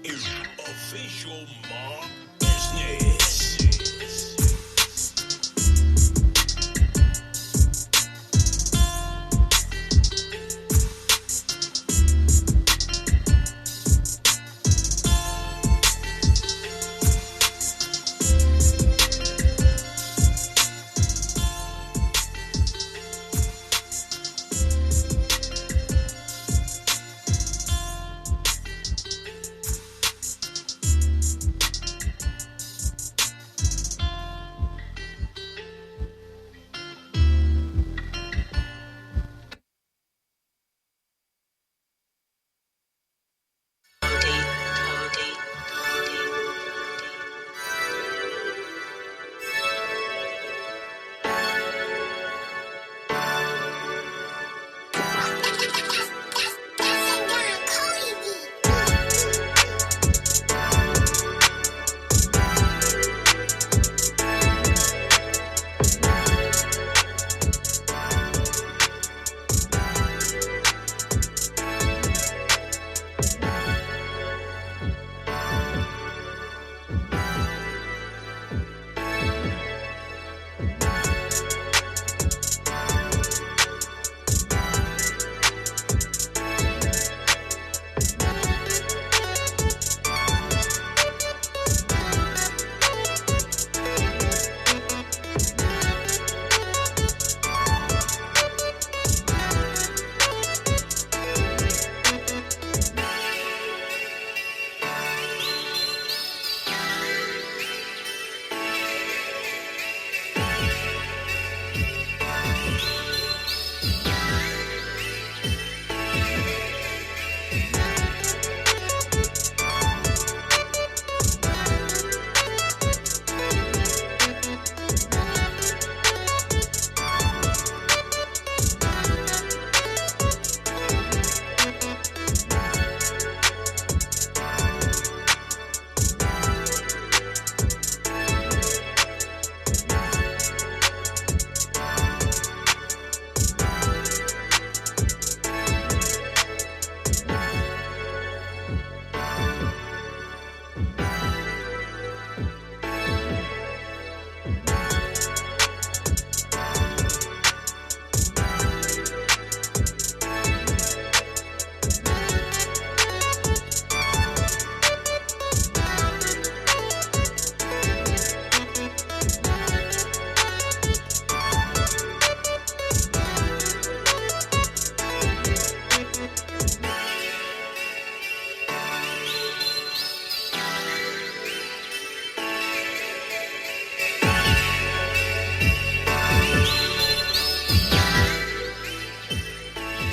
is official mob business.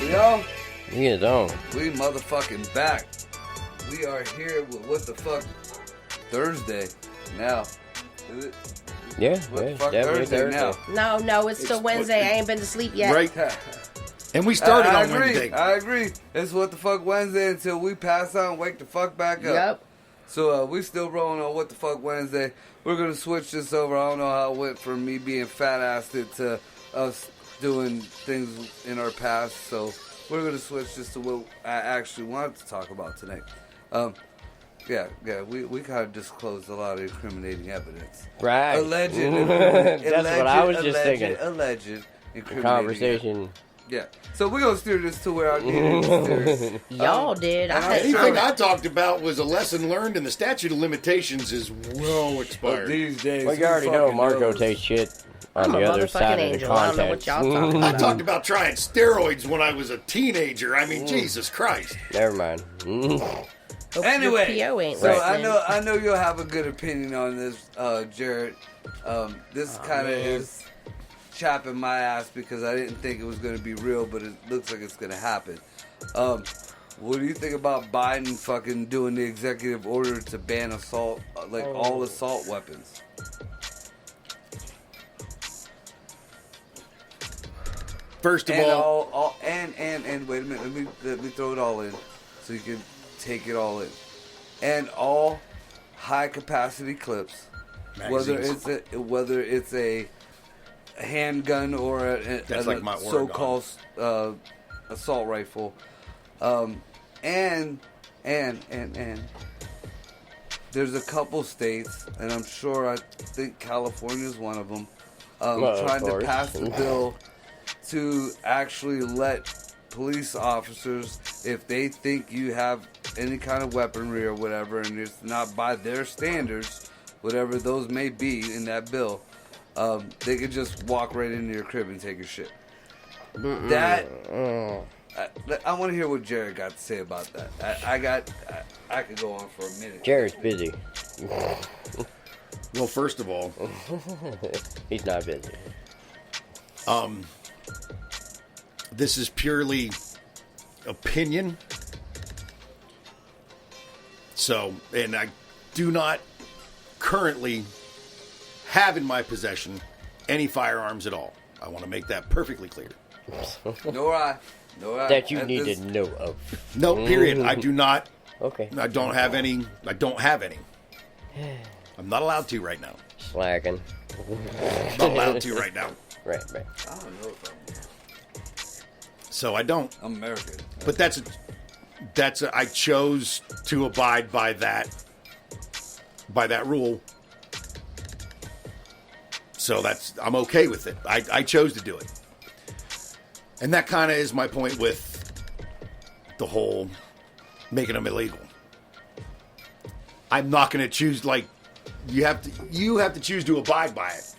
Yo, We in the zone. we motherfucking back. We are here with What the Fuck Thursday now. Is it? Yeah, What the yeah, fuck definitely Thursday now? No, it's still Wednesday. I ain't been to sleep yet. Right. And we started I on agree. Wednesday. I agree. It's What the Fuck Wednesday until we pass out and wake the fuck back up. Yep. So we still rolling on What the Fuck Wednesday. We're going to switch this over. I don't know how it went from me being fat-assed to us doing things in our past. So we're going to switch this to what I actually wanted to talk about tonight. Yeah, we kind of disclosed a lot of incriminating evidence. Right. Alleged. That's what I was just thinking. Alleged. The Incriminating conversation. Yeah. So we're going to steer this to where I needed to steer. Y'all did. and I had Anything to. I talked about was a lesson learned, and the statute of limitations is well But expired. these days, Well, you who already know fucking Marco knows? takes shit on I'm a the other motherfucking side of the angel. I don't know what context. y'all talking I about. talked about trying steroids when I was a teenager. I mean, Jesus Christ. Never mind. Hope Anyway, your PO ain't so listening. I know you'll have a good opinion on this, Jared. This kind of is chapping my ass because I didn't think it was going to be real, but it looks like it's going to happen. What do you think about Biden fucking doing the executive order to ban assault, all assault weapons? First of And all, and wait a minute, let me throw it all in so you can take it all in. And all high capacity clips, magazines. whether it's a handgun or That's like my Oregon. so-called assault rifle, and And there's a couple states, and I think California is one of them, trying to pass the bill to actually let police officers, if they think you have any kind of weaponry or whatever, and it's not by their standards, whatever those may be in that bill, they could just walk right into your crib and take your shit. That I want to hear what Jared got to say about that. I could go on for a minute. Jared's busy. Well, first of all, he's not busy. This is purely opinion. So, and I do not currently have in my possession any firearms at all. I want to make that perfectly clear. Nor I. That you need to know of. No, period. I do not. Okay. I don't have any. I'm not allowed to right now. Slacking. Not allowed to right now. Right. I don't know if I'm. So I don't. I'm American. But I chose to abide by that rule. So I'm okay with it. I chose to do it. And that kind of is my point with the whole making them illegal. I'm not going to choose, you have to choose to abide by it.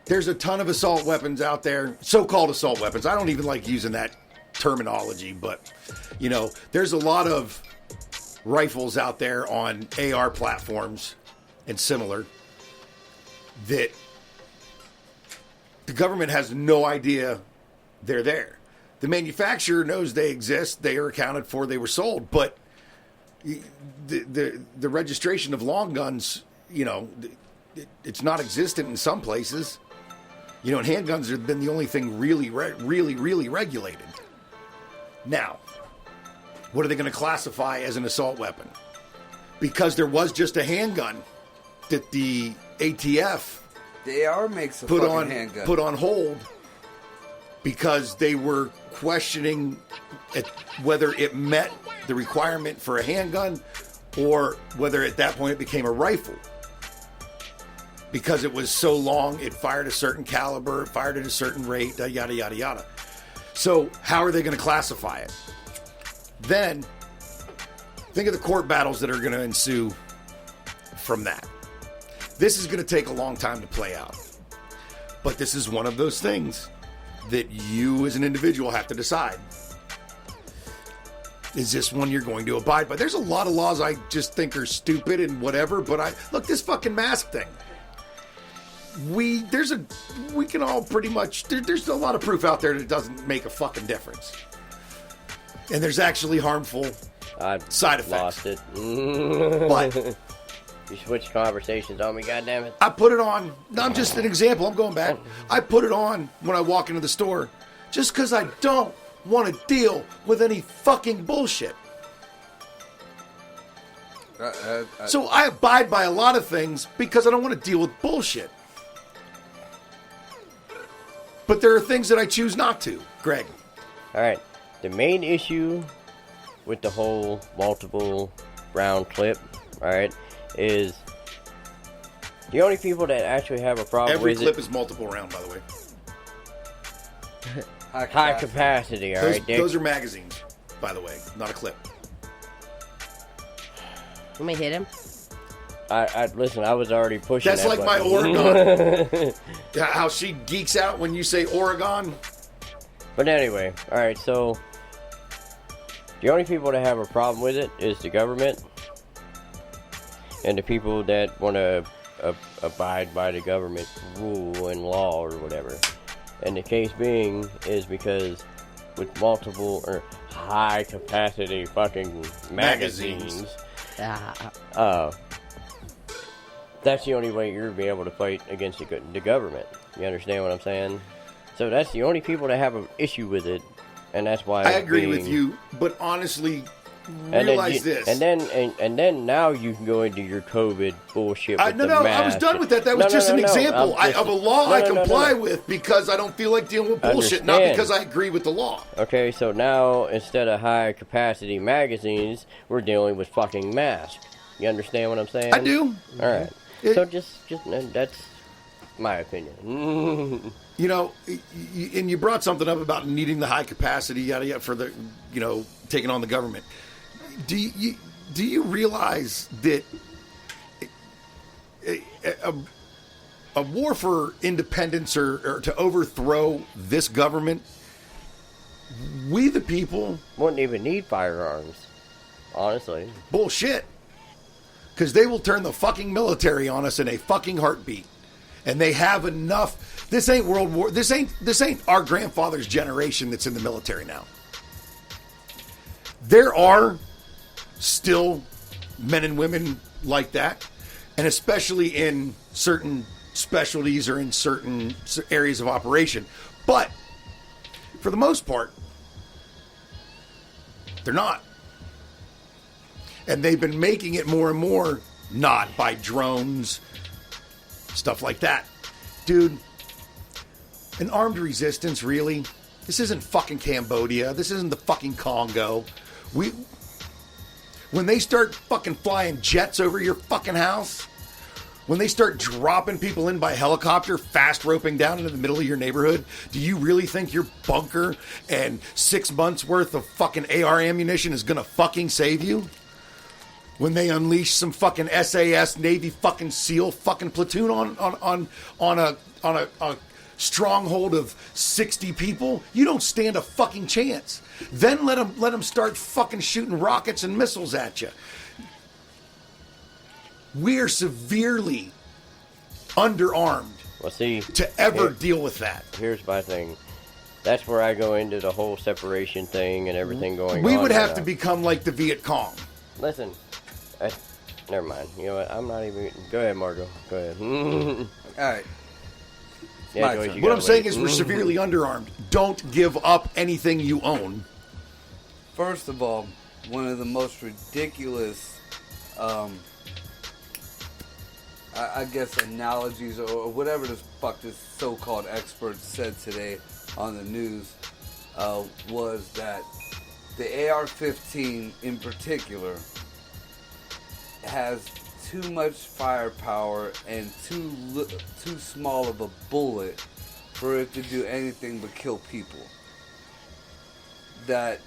There's a ton of assault weapons out there, so-called assault weapons. I don't even like using that terminology, but, there's a lot of rifles out there on AR platforms and similar that the government has no idea they're there. The manufacturer knows they exist, they are accounted for, they were sold, but the registration of long guns, it's not existent in some places. And handguns have been the only thing really regulated. Now, what are they going to classify as an assault weapon? Because there was just a handgun that the ATF The AR makes a fucking handgun. Put on hold because they were questioning whether it met the requirement for a handgun or whether at that point it became a rifle. Because it was so long, it fired a certain caliber, it fired at a certain rate, yada, yada, yada. So how are they going to classify it? Then, think of the court battles that are going to ensue from that. This is going to take a long time to play out. But this is one of those things that you as an individual have to decide. Is this one you're going to abide by? There's a lot of laws I just think are stupid and whatever, but look, this fucking mask thing. We can all pretty much, there's a lot of proof out there that it doesn't make a fucking difference. And there's actually harmful side effects. Lost it. But you switched conversations on me, goddammit. I put it on. I'm just an example. I'm going back. I put it on when I walk into the store just because I don't want to deal with any fucking bullshit. So I abide by a lot of things because I don't want to deal with bullshit. But there are things that I choose not to. Greg. All right. The main issue with the whole multiple round clip, all right, is the only people that actually have a problem Every with clip is multiple round, by the way. high capacity, all right. Those are magazines, by the way, not a clip. Let me hit him. Listen, I was already pushing. That's that like my button. Oregon. How she geeks out when you say Oregon. But anyway, all right. So the only people that have a problem with it is the government and the people that want to abide by the government rule and law or whatever. And the case being is because with multiple or high capacity fucking magazines. That's the only way you're going to be able to fight against the government. You understand what I'm saying? So that's the only people that have an issue with it, and that's why I agree with you, but honestly, realize this. And then now you can go into your COVID bullshit. With No, the mask. I was done with that. That was just an example of a law I comply with because I don't feel like dealing with bullshit, not because I agree with the law. Okay, so now instead of high capacity magazines, we're dealing with fucking masks. You understand what I'm saying? I do. All right. So just that's my opinion. You know, and you brought something up about needing the high capacity, yada yada, for the, taking on the government. Do you realize that a war for independence or to overthrow this government, we the people wouldn't even need firearms, honestly. Bullshit. Because they will turn the fucking military on us in a fucking heartbeat. And they have enough. This ain't World War. This ain't our grandfather's generation that's in the military now. There are still men and women like that, and especially in certain specialties or in certain areas of operation. But for the most part, they're not. And they've been making it more and more not by drones, stuff like that. Dude, an armed resistance, really? This isn't fucking Cambodia. This isn't the fucking Congo. When they start fucking flying jets over your fucking house, when they start dropping people in by helicopter, fast roping down into the middle of your neighborhood, do you really think your bunker and 6 months worth of fucking AR ammunition is gonna fucking save you? When they unleash some fucking SAS Navy fucking SEAL fucking platoon on a stronghold of 60 people, you don't stand a fucking chance. Then let them start fucking shooting rockets and missiles at you. We're severely underarmed to ever deal with that. Here's my thing. That's where I go into the whole separation thing and everything going on. We would have to become like the Viet Cong. Listen, never mind. You know what? I'm not even. Go ahead, Margo. Go ahead. All right. Yeah, Joyce, what I'm saying is we're severely underarmed. Don't give up anything you own. First of all, one of the most ridiculous, I guess, analogies or whatever the fuck this so-called expert said today on the news was that the AR-15 in particular has too much firepower and too small of a bullet for it to do anything but kill people. That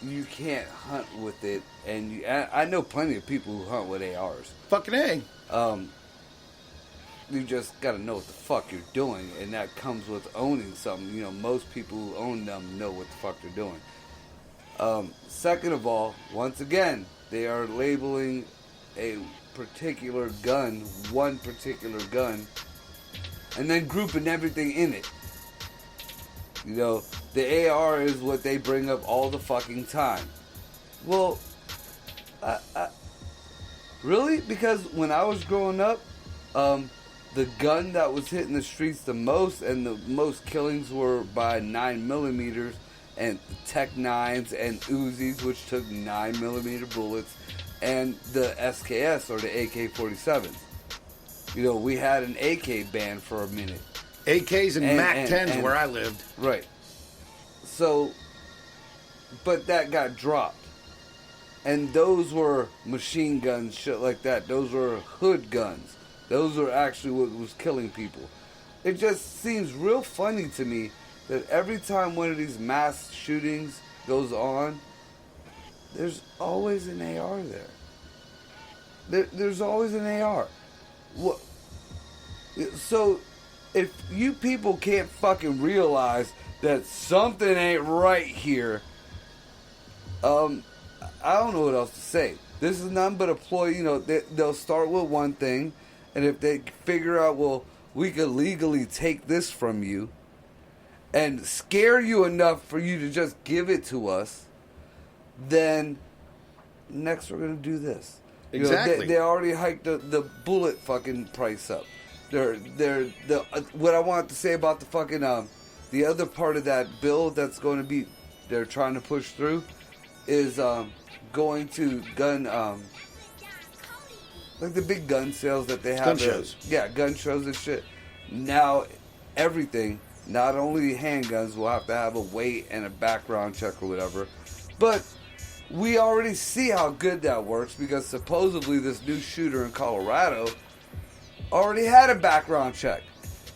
you can't hunt with it, and I know plenty of people who hunt with ARs. Fucking A. You just gotta know what the fuck you're doing, and that comes with owning something. You know, most people who own them know what the fuck they're doing. Second of all, once again, they are labeling a particular gun, one particular gun, and then grouping everything in it. You know, the AR is what they bring up all the fucking time. Well, really? Because when I was growing up, the gun that was hitting the streets the most and the most killings were by 9mm and Tech 9s and Uzis, which took 9mm bullets, and the SKS or the AK-47s. You know, we had an AK ban for a minute. AKs and MAC-10s where I lived. Right. So, but that got dropped. And those were machine guns, shit like that. Those were hood guns. Those were actually what was killing people. It just seems real funny to me that every time one of these mass shootings goes on, there's always an AR there. There's always an AR. What? So, if you people can't fucking realize that something ain't right here, I don't know what else to say. This is nothing but a ploy. You know, they'll start with one thing, and if they figure out, well, we could legally take this from you and scare you enough for you to just give it to us, then next we're going to do this. Exactly. You know, they already hiked the bullet fucking price up. What I wanted to say about the fucking the other part of that bill that's going to be they're trying to push through is going to gun, like the big gun sales that they have. Gun shows. Yeah, gun shows and shit. Now, everything, not only handguns, will have to have a weight and a background check or whatever, but we already see how good that works because supposedly this new shooter in Colorado already had a background check.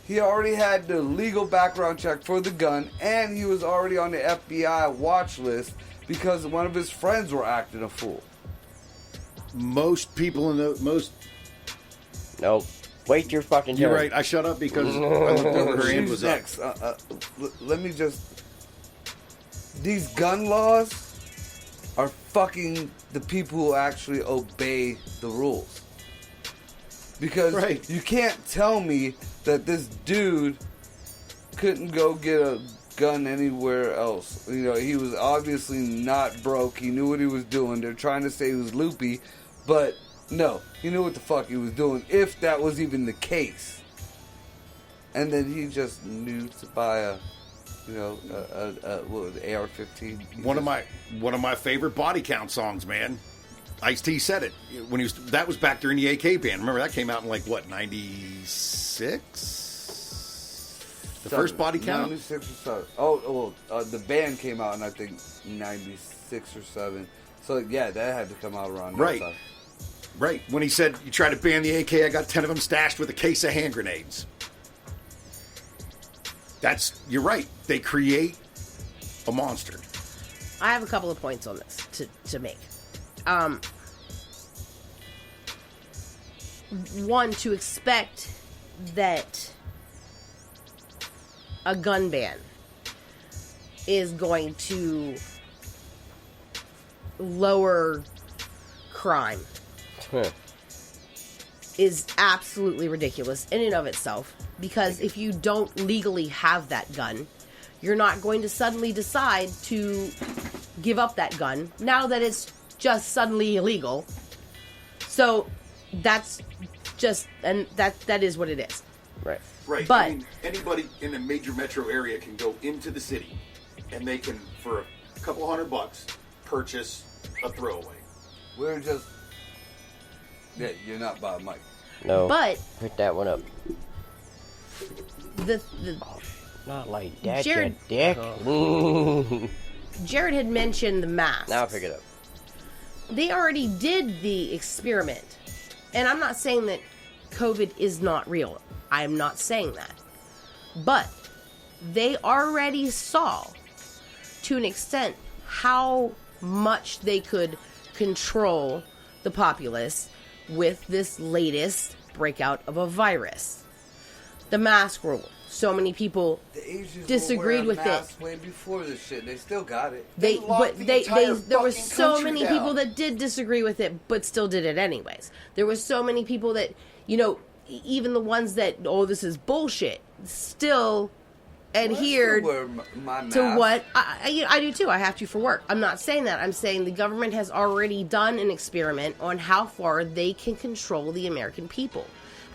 He already had the legal background check for the gun, and he was already on the FBI watch list because one of his friends were acting a fool. Most people in most. Nope. Wait your fucking turn. You're right. I shut up because I looked over her hand She's was up. next. Let me just... These gun laws are fucking the people who actually obey the rules. Because Right. you can't tell me that this dude couldn't go get a gun anywhere else. You know, he was obviously not broke. He knew what he was doing. They're trying to say he was loopy, but no, he knew what the fuck he was doing, if that was even the case. And then he just knew to buy a, you know, what was it, AR-15. One of my favorite body count songs, man. Ice-T said it when he was. That was back during the AK ban. Remember that came out in like what, 96? The first body count. 96 or 7. The band came out in I think 96 or 7. So yeah, that had to come out around that Right. time. Right. When he said, you try to ban the AK, I got 10 of them stashed with a case of hand grenades. You're right. They create a monster. I have a couple of points on this to make. One, to expect that a gun ban is going to lower crime is absolutely ridiculous in and of itself, because if you don't legally have that gun, you're not going to suddenly decide to give up that gun now that it's just suddenly illegal. So that's just, and that is what it is. Right. Right. But- I mean, anybody in a major metro area can go into the city and they can, for a couple $100, purchase a throwaway. We're just... Yeah, you're not by Mike. No. But Pick that one up. the Not like that, Jared- you dick. Jared had mentioned the mask. Now pick it up. They already did the experiment. And I'm not saying that COVID is not real. I am not saying that. But they already saw, to an extent, how much they could control the populace with this latest breakout of a virus. The mask rule. So many people The Asians disagreed were with wearing it. masks way before this shit. They still got it. They locked the entire there were fucking so country many down. people that did disagree with it, but still did it anyways. There were so many people that, you know, even the ones that, oh, this is bullshit, still adhered Wear my mask. to what I do too. I have to for work. I'm not saying that. I'm saying the government has already done an experiment on how far they can control the American people.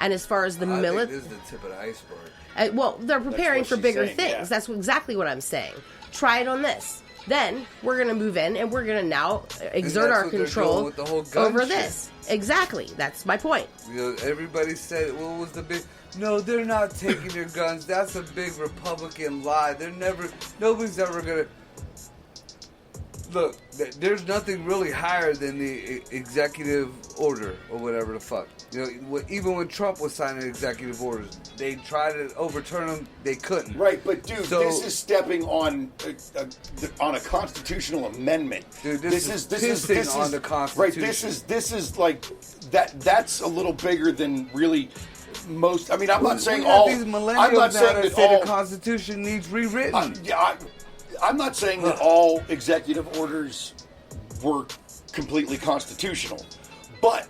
And as far as the I think military, this is the tip of the iceberg. well, they're preparing what for she's bigger saying, things. yeah. That's exactly what I'm saying. Try it on this. Then we're going to move in and we're going to now exert that's our what they're control doing with the whole gun over shit. this. Exactly. That's my point. You know, everybody said, what was the big... No, they're not taking your guns. That's a big Republican lie. Nobody's ever going to... Look, there's nothing really higher than the executive order or whatever the fuck. You know, even when Trump was signing executive orders, they tried to overturn them. They couldn't. Right, but dude, So- this is stepping on a constitutional amendment. Dude, this is pissing on the Constitution. Right, this is like that. That's a little bigger than really most. I mean, I'm not saying We got all. these millennials I'm not now saying that that say all. the Constitution needs rewritten. I'm not saying that all executive orders were completely constitutional, but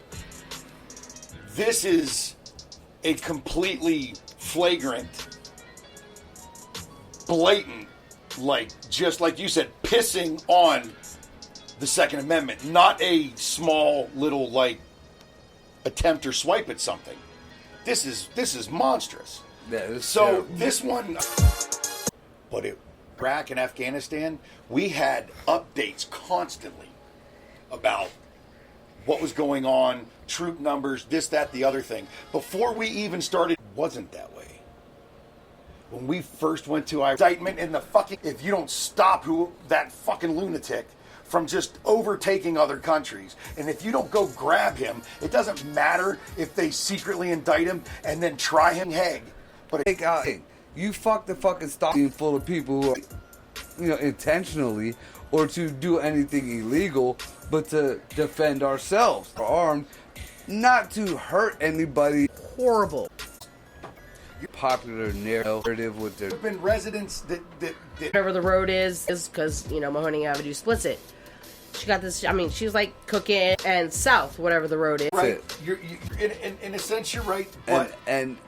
this is a completely flagrant, blatant, like, just like you said, pissing on the Second Amendment, not a small little, like, attempt or swipe at something. This is monstrous. Yeah, it's So terrible. this one, but Iraq and Afghanistan, we had updates constantly about what was going on, troop numbers, this, that, the other thing. Before we even started, it wasn't that way. When we first went to indictment in the fucking, if you don't stop that fucking lunatic from just overtaking other countries, and if you don't go grab him, it doesn't matter if they secretly indict him and then try him Hague. But Take out, you fuck the fucking stocking full of people who are, intentionally or to do anything illegal, but to defend ourselves, are armed, not to hurt anybody. Horrible. Popular narrative with there the have been residents that Whatever the road is because, Mahoning Avenue splits it. She got this, she's like cooking and south, whatever the road is. right. You're in a sense, you're right. But and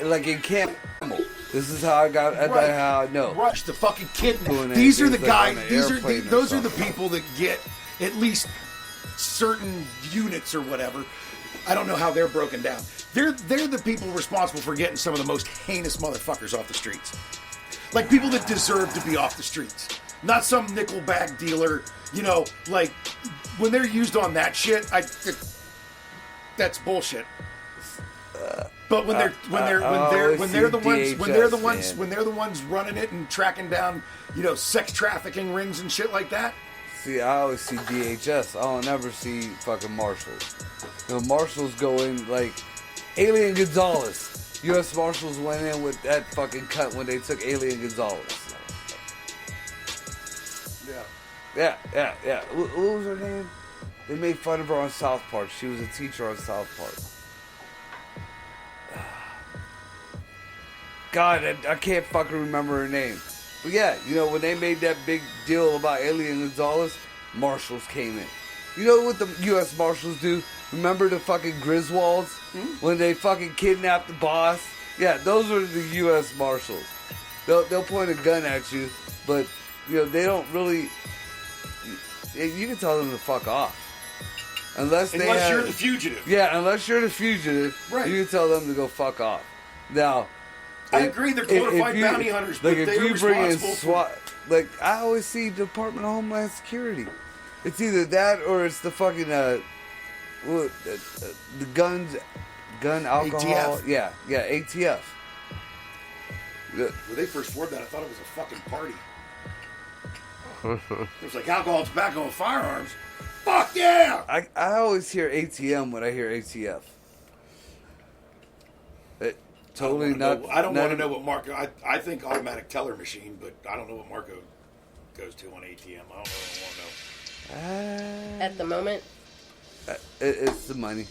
like in Camp, this is how I got. right, How I know. Rush the fucking kid. Doing These are the anything like guys. on an These are airplane or those are the something. people that get at least certain units or whatever. I don't know how they're broken down. They're the people responsible for getting some of the most heinous motherfuckers off the streets. Like people that deserve to be off the streets. Not some nickel bag dealer, like when they're used on that shit, that's bullshit. But when they're the ones running it and tracking down, sex trafficking rings and shit like that. See, I always see DHS. I don't ever see fucking marshals. Marshals go in like Alien Gonzalez. U.S. Marshals went in with that fucking cut when they took Alien Gonzalez. Yeah. What was her name? They made fun of her on South Park. She was a teacher on South Park. God, I can't fucking remember her name. But yeah, when they made that big deal about Alien Gonzalez, marshals came in. You know what the U.S. Marshals do? Remember the fucking Griswolds? When they fucking kidnapped the boss? Yeah, those are the U.S. Marshals. They'll point a gun at you, but, they don't really... You can tell them to fuck off. Unless you're the fugitive. Yeah, unless you're the fugitive, right. You can tell them to go fuck off. Now... I agree, they're glorified bounty hunters, but if they are you bring in responsible SWAT, I always see Department of Homeland Security. It's either that or it's the fucking the gun alcohol. ATF. Yeah, ATF. When they first formed that, I thought it was a fucking party. It was like alcohol, tobacco, and firearms. Fuck yeah! I always hear ATM when I hear ATF. Totally not. I don't want to know what Marco. I think automatic teller machine, but I don't know what Marco goes to on ATM. I don't really want to know. At the moment, it's the money.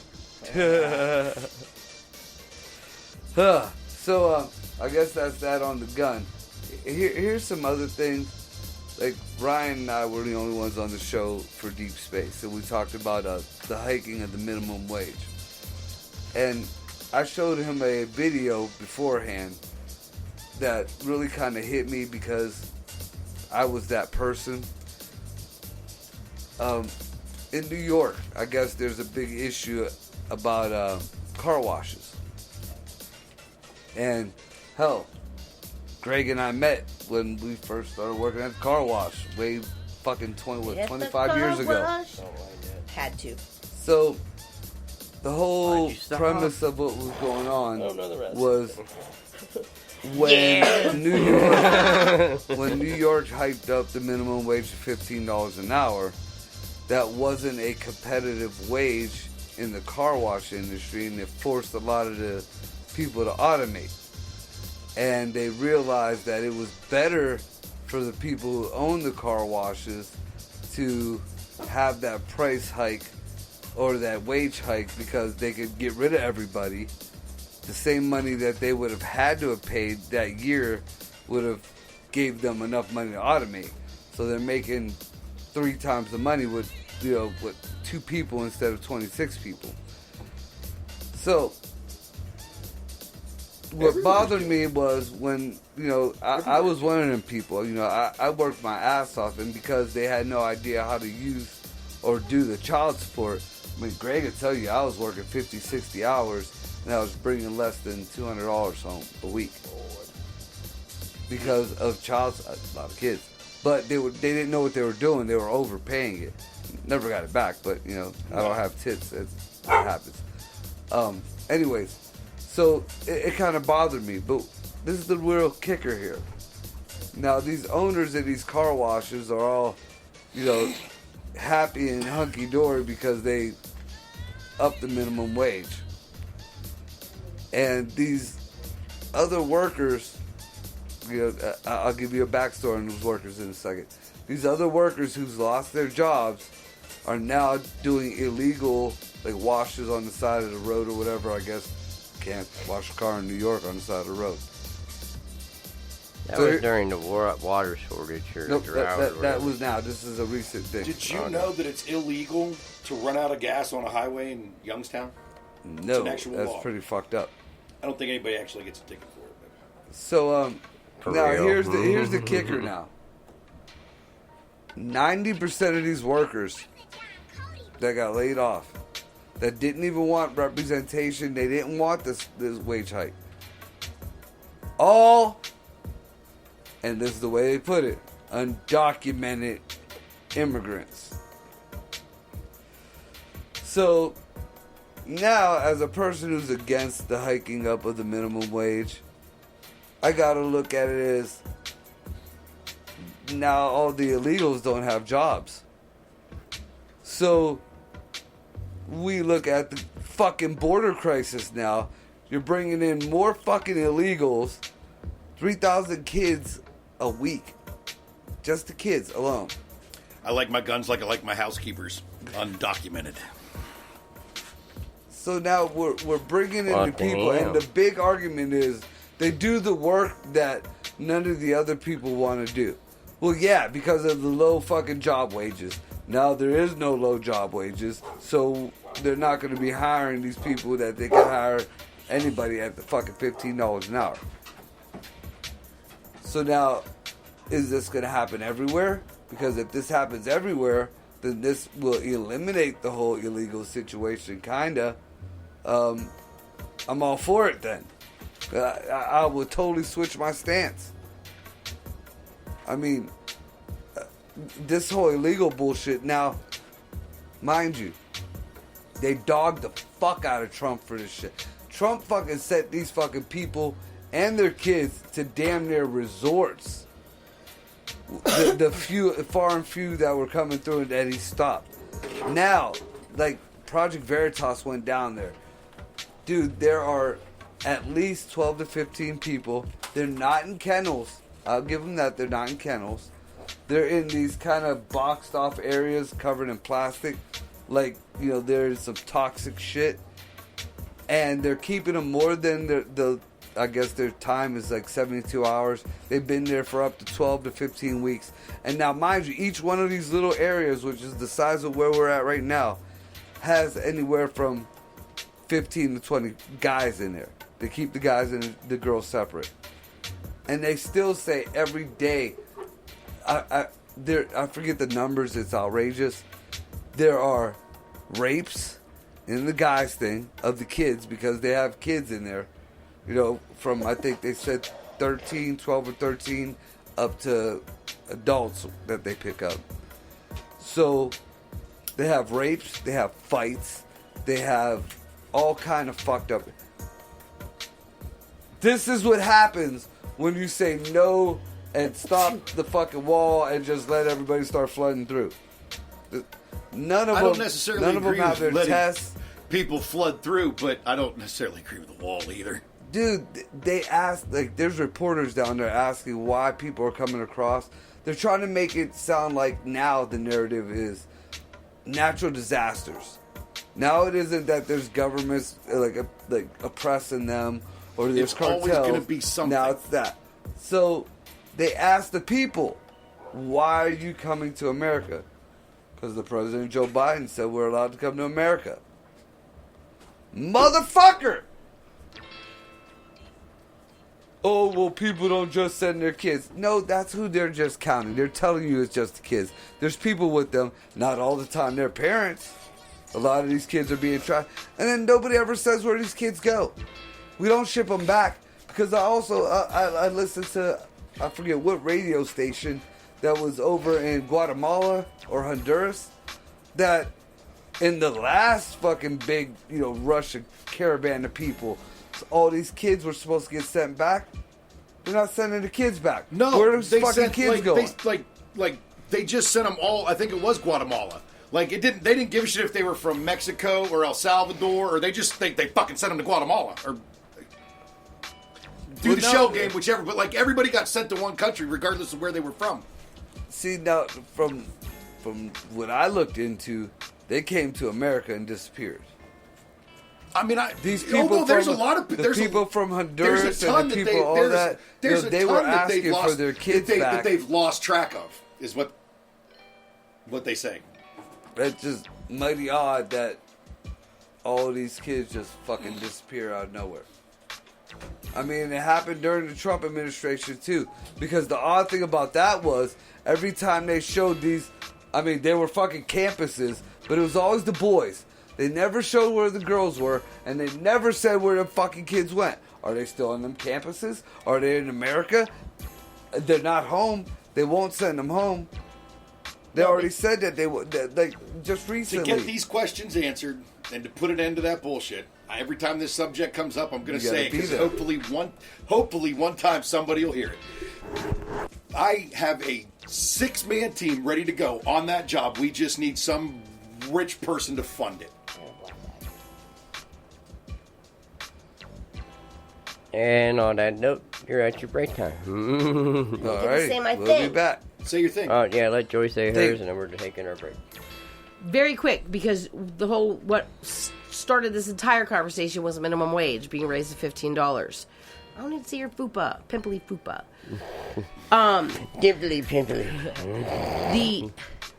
So I guess that's that on the gun. Here's some other things. Like Ryan and I were the only ones on the show for Deep Space, and we talked about the hiking of the minimum wage. And I showed him a video beforehand that really kind of hit me because I was that person. In New York, I guess there's a big issue about car washes. And hell, Greg and I met when we first started working at the car wash way fucking 25 years ago. had to. So the whole premise of what was going on was when New York hyped up the minimum wage to $15 an hour, that wasn't a competitive wage in the car wash industry, and it forced a lot of the people to automate. And they realized that it was better for the people who own the car washes to have that price hike or that wage hike because they could get rid of everybody. The same money that they would have had to have paid that year would have gave them enough money to automate. So they're making 3 times the money with 2 people instead of 26 people. So what bothered me was when, I was one of them people, I worked my ass off, and because they had no idea how to use or do the child support, Greg would tell you I was working 50, 60 hours, and I was bringing less than $200 home a week. Because of a lot of kids. But they didn't know what they were doing. They were overpaying it. Never got it back, but you know, I don't have tits. It happens. Anyways, so it kind of bothered me, but this is the real kicker here. Now, these owners of these car washes are all, you know, happy and hunky-dory because they upped the minimum wage. And these other workers, you know, I'll give you a backstory on those workers in a second. These other workers who's lost their jobs are now doing illegal, like, washes on the side of the road or whatever. I guess can't wash a car in New York on the side of the road. That So was during the water shortage or Nope, drought. or that whatever. was now. This is a recent thing. Did you know that it's illegal to run out of gas on a highway in Youngstown? No, an actual that's law. pretty fucked up. I don't think anybody actually gets a ticket for it. So, For now real. here's the kicker now. 90% of these workers that got laid off, that didn't even want representation, they didn't want this wage hike. All, and this is the way they put it, undocumented immigrants. So, now, as a person who's against the hiking up of the minimum wage, I gotta look at it as now all the illegals don't have jobs. So we look at the fucking border crisis now. You're bringing in more fucking illegals, 3,000 kids a week. Just the kids alone. I like my guns like I like my housekeepers. Undocumented. So now we're bringing in the Fucking people, and hell. the big argument is they do the work that none of the other people want to do. Well, yeah, because of the low fucking job wages. Now there is no low job wages, so they're not going to be hiring these people that they can hire anybody at the fucking $15 an hour. So now, is this going to happen everywhere? Because if this happens everywhere, then this will eliminate the whole illegal situation, kinda. I'm all for it then. I will totally switch my stance. I mean, this whole illegal bullshit. Now, mind you, they dogged the fuck out of Trump for this shit. Trump fucking sent these fucking people and their kids to damn near resorts. The few, far and few that were coming through and that he stopped. Now, like, Project Veritas went down there. Dude, there are at least 12 to 15 people. They're not in kennels. I'll give them that. They're not in kennels. They're in these kind of boxed off areas covered in plastic. Like, you know, there's some toxic shit. And they're keeping them more than the I guess their time is like 72 hours. They've been there for up to 12 to 15 weeks. And now, mind you, each one of these little areas, which is the size of where we're at right now, has anywhere from 15 to 20 guys in there. They keep the guys and the girls separate. And they still say every day, I forget the numbers, it's outrageous. There are rapes in the guys thing of the kids because they have kids in there. You know, from, I think they said 12 or 13 up to adults that they pick up. So they have rapes, they have fights, they have all kind of fucked up. This is what happens when you say no and stop the fucking wall and just let everybody start flooding through. None of I don't them, necessarily none of them agree have with their letting tests. people flood through, but I don't necessarily agree with the wall either. Dude, they ask, like, there's reporters down there asking why people are coming across. They're trying to make it sound like now the narrative is natural disasters. Now it isn't that there's governments like oppressing them or there's It's cartels. always gonna be something. Now it's that. So they asked the people, why are you coming to America? Because the President Joe Biden said we're allowed to come to America. Motherfucker! Oh, well, people don't just send their kids. No, that's who they're just counting. They're telling you it's just the kids. There's people with them, not all the time, their parents. A lot of these kids are being tried. And then nobody ever says where these kids go. We don't ship them back. Because I also, I listened to, I forget what radio station that was over in Guatemala or Honduras. that in the last fucking big, rush of caravan of people, all these kids were supposed to get sent back. They're not sending the kids back. No, where are those they fucking sent, kids like, going? They just sent them all. I think it was Guatemala. Like they didn't give a shit if they were from Mexico or El Salvador, or they fucking sent them to Guatemala or do the shell game, whichever. But like everybody got sent to one country, regardless of where they were from. See, now from what I looked into, they came to America and disappeared. I mean, these people. There's from, a lot of the people from Honduras and the people all that. They were asking for their kids back. That they've lost track of is what they say. It's just mighty odd that all of these kids just fucking disappear out of nowhere. I mean, it happened during the Trump administration too. Because the odd thing about that was every time they showed these, they were fucking campuses, but it was always the boys. They never showed where the girls were, and they never said where the fucking kids went. Are they still on them campuses? Are they in America? They're not home. They won't send them home. They already said that they would, like, just recently. To get these questions answered and to put an end to that bullshit, every time this subject comes up, I'm going to say it because hopefully one time somebody will hear it. I have a 6-man team ready to go on that job. We just need some rich person to fund it. And on that note, you're at your break time. All right, say my we'll thing. be back. Say your thing. Yeah, let Joy say hers, and then we're taking our break. Very quick, because what started this entire conversation was minimum wage being raised to $15. I don't need to see your fupa, pimply fupa. Pimply.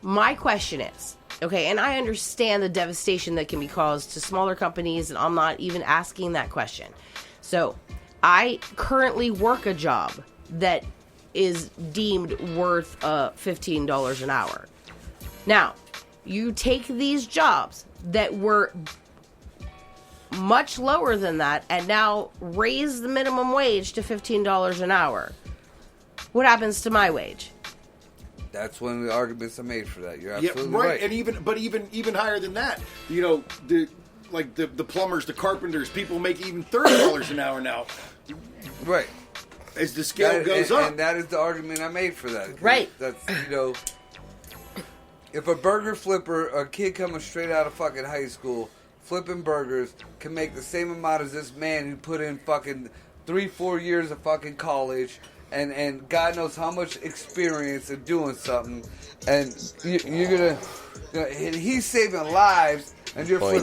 My question is, okay, and I understand the devastation that can be caused to smaller companies, and I'm not even asking that question. So, I currently work a job that is deemed worth $15 an hour. Now, you take these jobs that were much lower than that and now raise the minimum wage to $15 an hour. What happens to my wage? That's one of the arguments I made for that. You're absolutely right. And even higher than that, the plumbers, the carpenters, people make even $30 an hour now. Right. As the scale goes up. And that is the argument I made for that. Right. That's, if a burger flipper, a kid coming straight out of fucking high school, flipping burgers, can make the same amount as this man who put in fucking 3-4 years of fucking college and God knows how much experience of doing something, and you're gonna and he's saving lives, and you're killing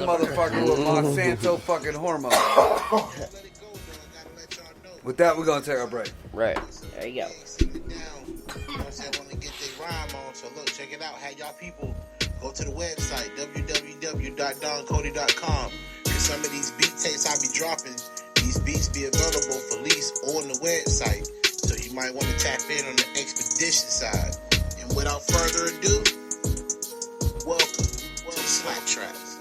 motherfucker with Monsanto fucking hormones. With that, we're gonna take our break. Right. There you go. So look, check it out. Have y'all people go to the website www.doncody.com. Cause some of these beat tapes I be dropping, these beats be available for lease on the website. So you might want to tap in on the expedition side. And without further ado, welcome to Slap Tracks.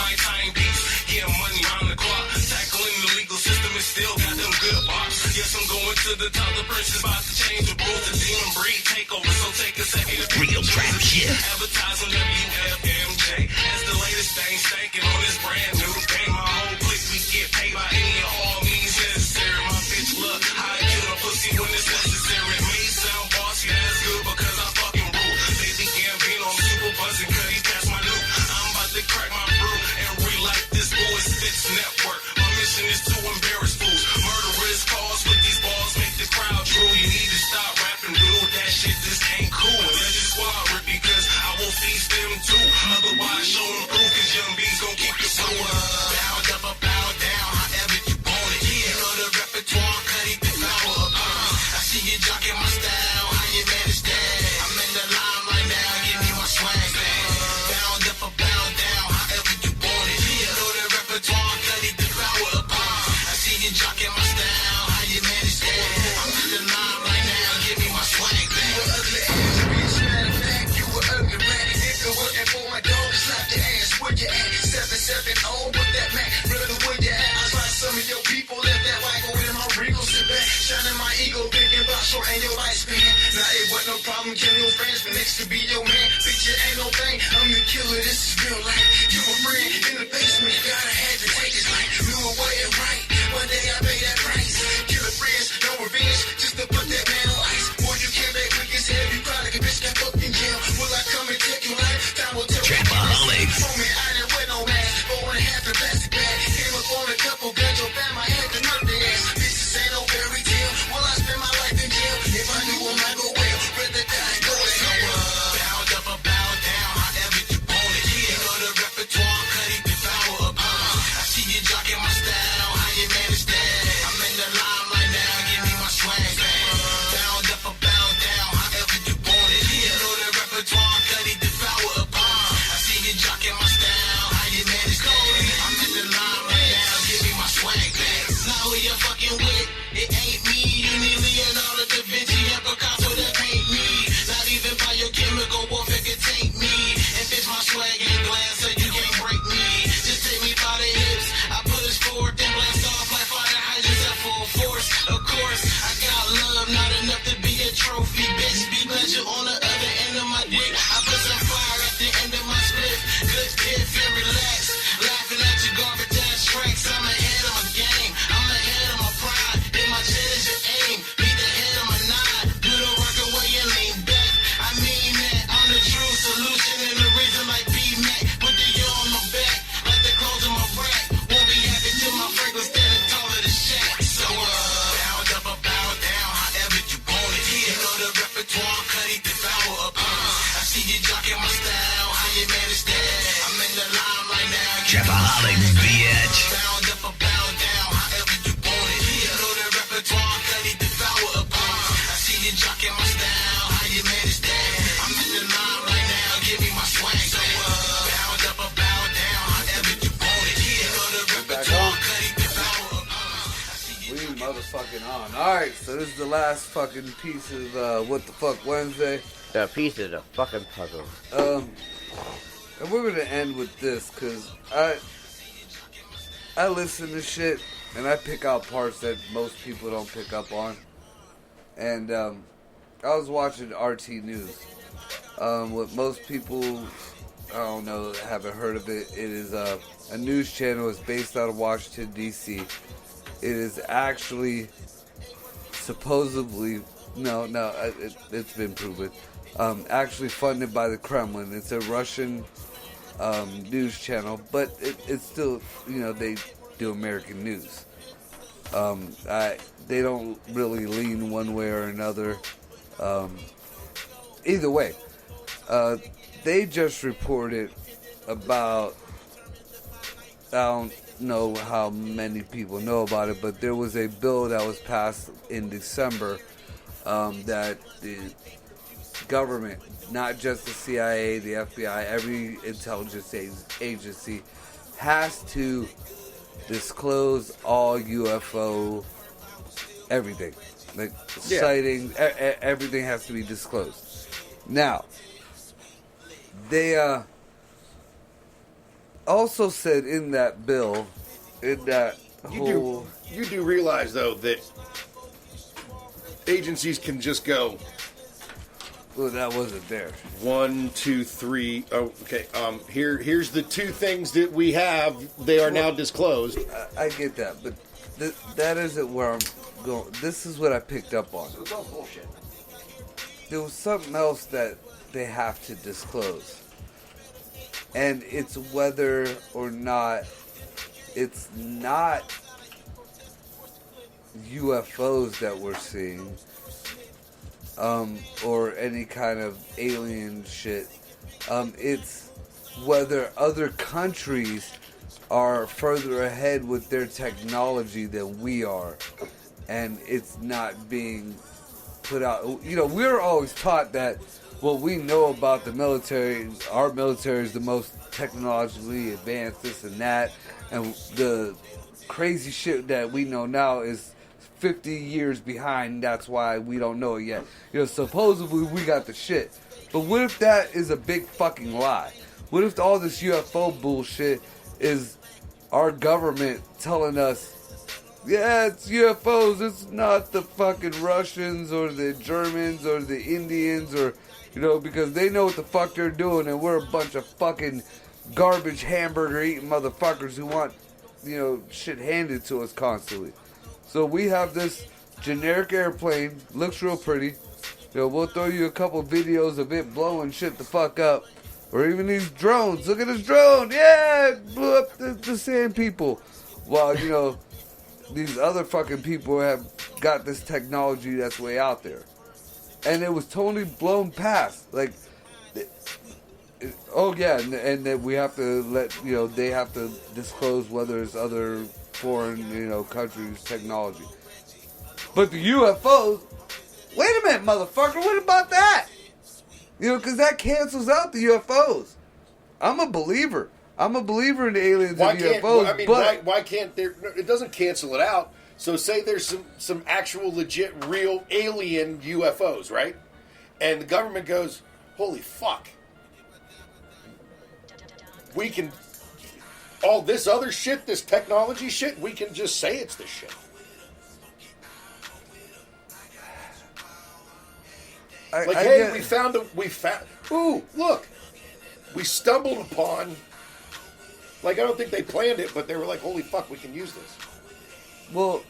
my timepiece. Getting money round the clock. Tackling the legal system and still got them good bops. Yes, I'm going to the top. The prince is about to change the rules. The demon breed takeover. So take a second to real trap shit. Advertising WFMJ. As the latest thing stanking on this brand new thing. My whole clique, we get paid by any and all means necessary. My bitch look, how I kill a pussy when it's necessary. It may sound bossy, that's good because I fucking rule. Baby Gambino, I'm super buzzing cause he passed my loot. I'm about to crack my brew and relight this bull Stitch network. My mission is to embarrass fools. Murderous calls with these balls make the crowd drool. You need to stop rapping, dude. That shit just ain't cool. And let your squad rip because I will feast them too. Otherwise, show them proof cause young B's gon' keep it so bound up or bow down, however you want it. You know the repertoire, cut it, devour a I see you jocking my style, how you manage that? I'm in the line right now, give me my swag back. Bound up or bow down, however you want it. You know the repertoire, cut it, devour a I see you jocking my style, how you manage that? I'm in the line right now, give me my swag back. You were ugly ass, bitch, matter of fact, you were ugly ratty. Nigga working for my dog, slap your ass, where you at? 770, with that Mac, brother, where you at? I find some of your people left that wagon with my Regal, sit back, shining my ego, thinking about short and your lifespan. Now it wasn't no problem killing your friends, but next to be your man, bitch, it ain't no thing. I'm the killer, this is real life. You a friend in the basement, gotta have to take his life. Knew it wasn't right, one day I paid that price. Killing friends, no revenge, just to put that man on ice. Boy, you came back quick as hell, you probably like a bitch got fucked in jail. Will I come and take your life? Time will tell me. For me, I didn't wear no mask, 4.5 in plastic bag. Came up on a couple guns, your fam, I had to murder their ass. This ain't no fairy tale, will I spend my life in jail? If I knew I might go well, rather die and go to hell. Bound up or bow down, however you want it. You know the repertoire, cut it, devour a I see you jocking my style, how you manage that? I'm in the line right now, give me my swag back. Bound up or bow down, however you want it. You know the repertoire, cut it, devour a I see you jocking my style, how you manage that? I'm in the line right now, give me my swag back. Now who you fucking with? It ain't me. You need Leonardo da Vinci and Picasso that paint me. Not even biochemical warfare can take me. And bitch, my swag ain't glass, so you can't break me. Just take me by the hips, I put us forward, then blast off like fire hydrants at full force. Of course, I got love, not enough to be a trophy. Bitch, be glad you're on the other end of my dick. I put some fire at the end of my split. Good kid, feel relaxed. Laughing at your garbage ass tracks. I'm ahead of my game. I'm ahead of my pride. In my chin is your aim. Be the head of my nine. Do the work away and lean back. I mean that. I'm the true solution and the reason like B-Mac. Put the yo on my back. Like the clothes on my rack. Won't be happy till my fragrance standing taller than Shaq. So, bound up or bow down, however you want it. You know the repertoire, cut it, devour a I see you jocking my style, how you manage that? I'm in the line right now. Trapaholic, bitch. Bound up or bow down, however you want it. You know the repertoire, cut it, devour a I see you jocking my style, how you manage that? I'm in the line right now, give me my swag. So, bound up or bow down, however you want it. You know the repertoire, cut it, devour a I see you. We motherfucking on. Alright, so this is the last fucking piece of What the Fuck Wednesday. The piece of the fucking puzzle. And we're gonna end with this, cause I listen to shit and I pick out parts that most people don't pick up on. And I was watching RT News. What most people, I don't know, haven't heard of it. It is a news channel. It's based out of Washington D.C. It is actually supposedly it's been proven. Actually funded by the Kremlin. It's a Russian news channel, but it's still, they do American news. They don't really lean one way or another. Either way, they just reported about, I don't know how many people know about it, but there was a bill that was passed in December that the government, not just the CIA, the FBI, every intelligence agency, has to disclose all UFO everything. Like sightings, everything has to be disclosed. Now, they also said in that bill, in that whole... You do realize, though, that agencies can just go... Well, that wasn't there. 1, 2, 3. Oh, okay. Here's the 2 things that we have. They are now disclosed. I get that, but that isn't where I'm going. This is what I picked up on. So it's all bullshit. There was something else that they have to disclose. And it's whether or not it's not UFOs that we're seeing, or any kind of alien shit. It's whether other countries are further ahead with their technology than we are, and it's not being put out. You know, we're always taught that what we know about the military, our military is the most technologically advanced, this and that, and the crazy shit that we know now is 50 years behind. That's why we don't know it yet. You know, supposedly we got the shit. But what if that is a big fucking lie? What if all this UFO bullshit is our government telling us, yeah, it's UFOs, it's not the fucking Russians or the Germans or the Indians, or, you know, because they know what the fuck they're doing, and we're a bunch of fucking garbage hamburger eating motherfuckers who want, you know, shit handed to us constantly. So we have this generic airplane, looks real pretty. You know, we'll throw you a couple videos of it blowing shit the fuck up. Or even these drones. Look at this drone. Yeah, it blew up the sand people. While, you know, these other fucking people have got this technology that's way out there. And it was totally blown past. Like, oh yeah, and then we have to let, you know, they have to disclose whether it's other foreign, you know, countries' technology. But the UFOs, wait a minute, motherfucker, what about that? You know, because that cancels out the UFOs. I'm a believer. I'm a believer in the aliens and UFOs. Why can't there? It doesn't cancel it out. So say there's some actual legit real alien UFOs, right? And the government goes, holy fuck. We can, all this other shit, this technology shit, we can just say it's this shit. We found, ooh, look, we stumbled upon, like, I don't think they planned it, but they were like, holy fuck, we can use this. Well,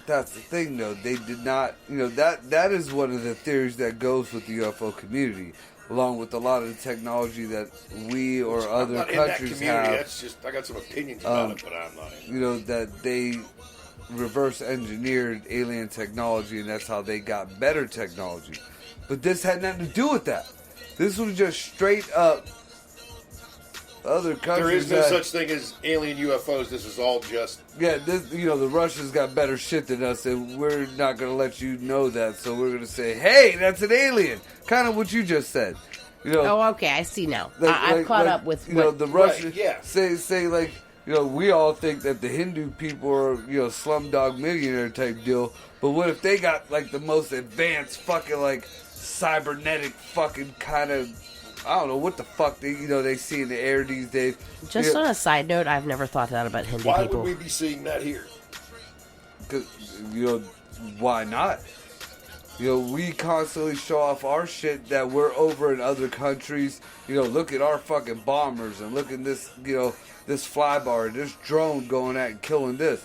that's the thing, though. They did not, you know, that is one of the theories that goes with the UFO community, along with a lot of the technology that we or other countries have. That's just, I got some opinions about it, but I'm not in. You know, that they reverse engineered alien technology, and that's how they got better technology. But this had nothing to do with that. This was just straight up other countries. There is no such thing as alien UFOs. This is all just... Yeah, this, you know, the Russians got better shit than us, and we're not going to let you know that, so we're going to say, hey, that's an alien. Kind of what you just said. You know, oh, okay, I see now. I've caught up with... You know, the Russians yeah. say like, you know, we all think that the Hindu people are, you know, Slumdog Millionaire type deal, but what if they got, like, the most advanced fucking, like, cybernetic fucking kind of... I don't know what the fuck they see in the air these days. Just on a side note, I've never thought that about Hindu people. people. Why would we be seeing that here? Because, you know, why not? You know, we constantly show off our shit that we're over in other countries. You know, look at our fucking bombers and look at this, you know, this flybar, this drone going at and killing this.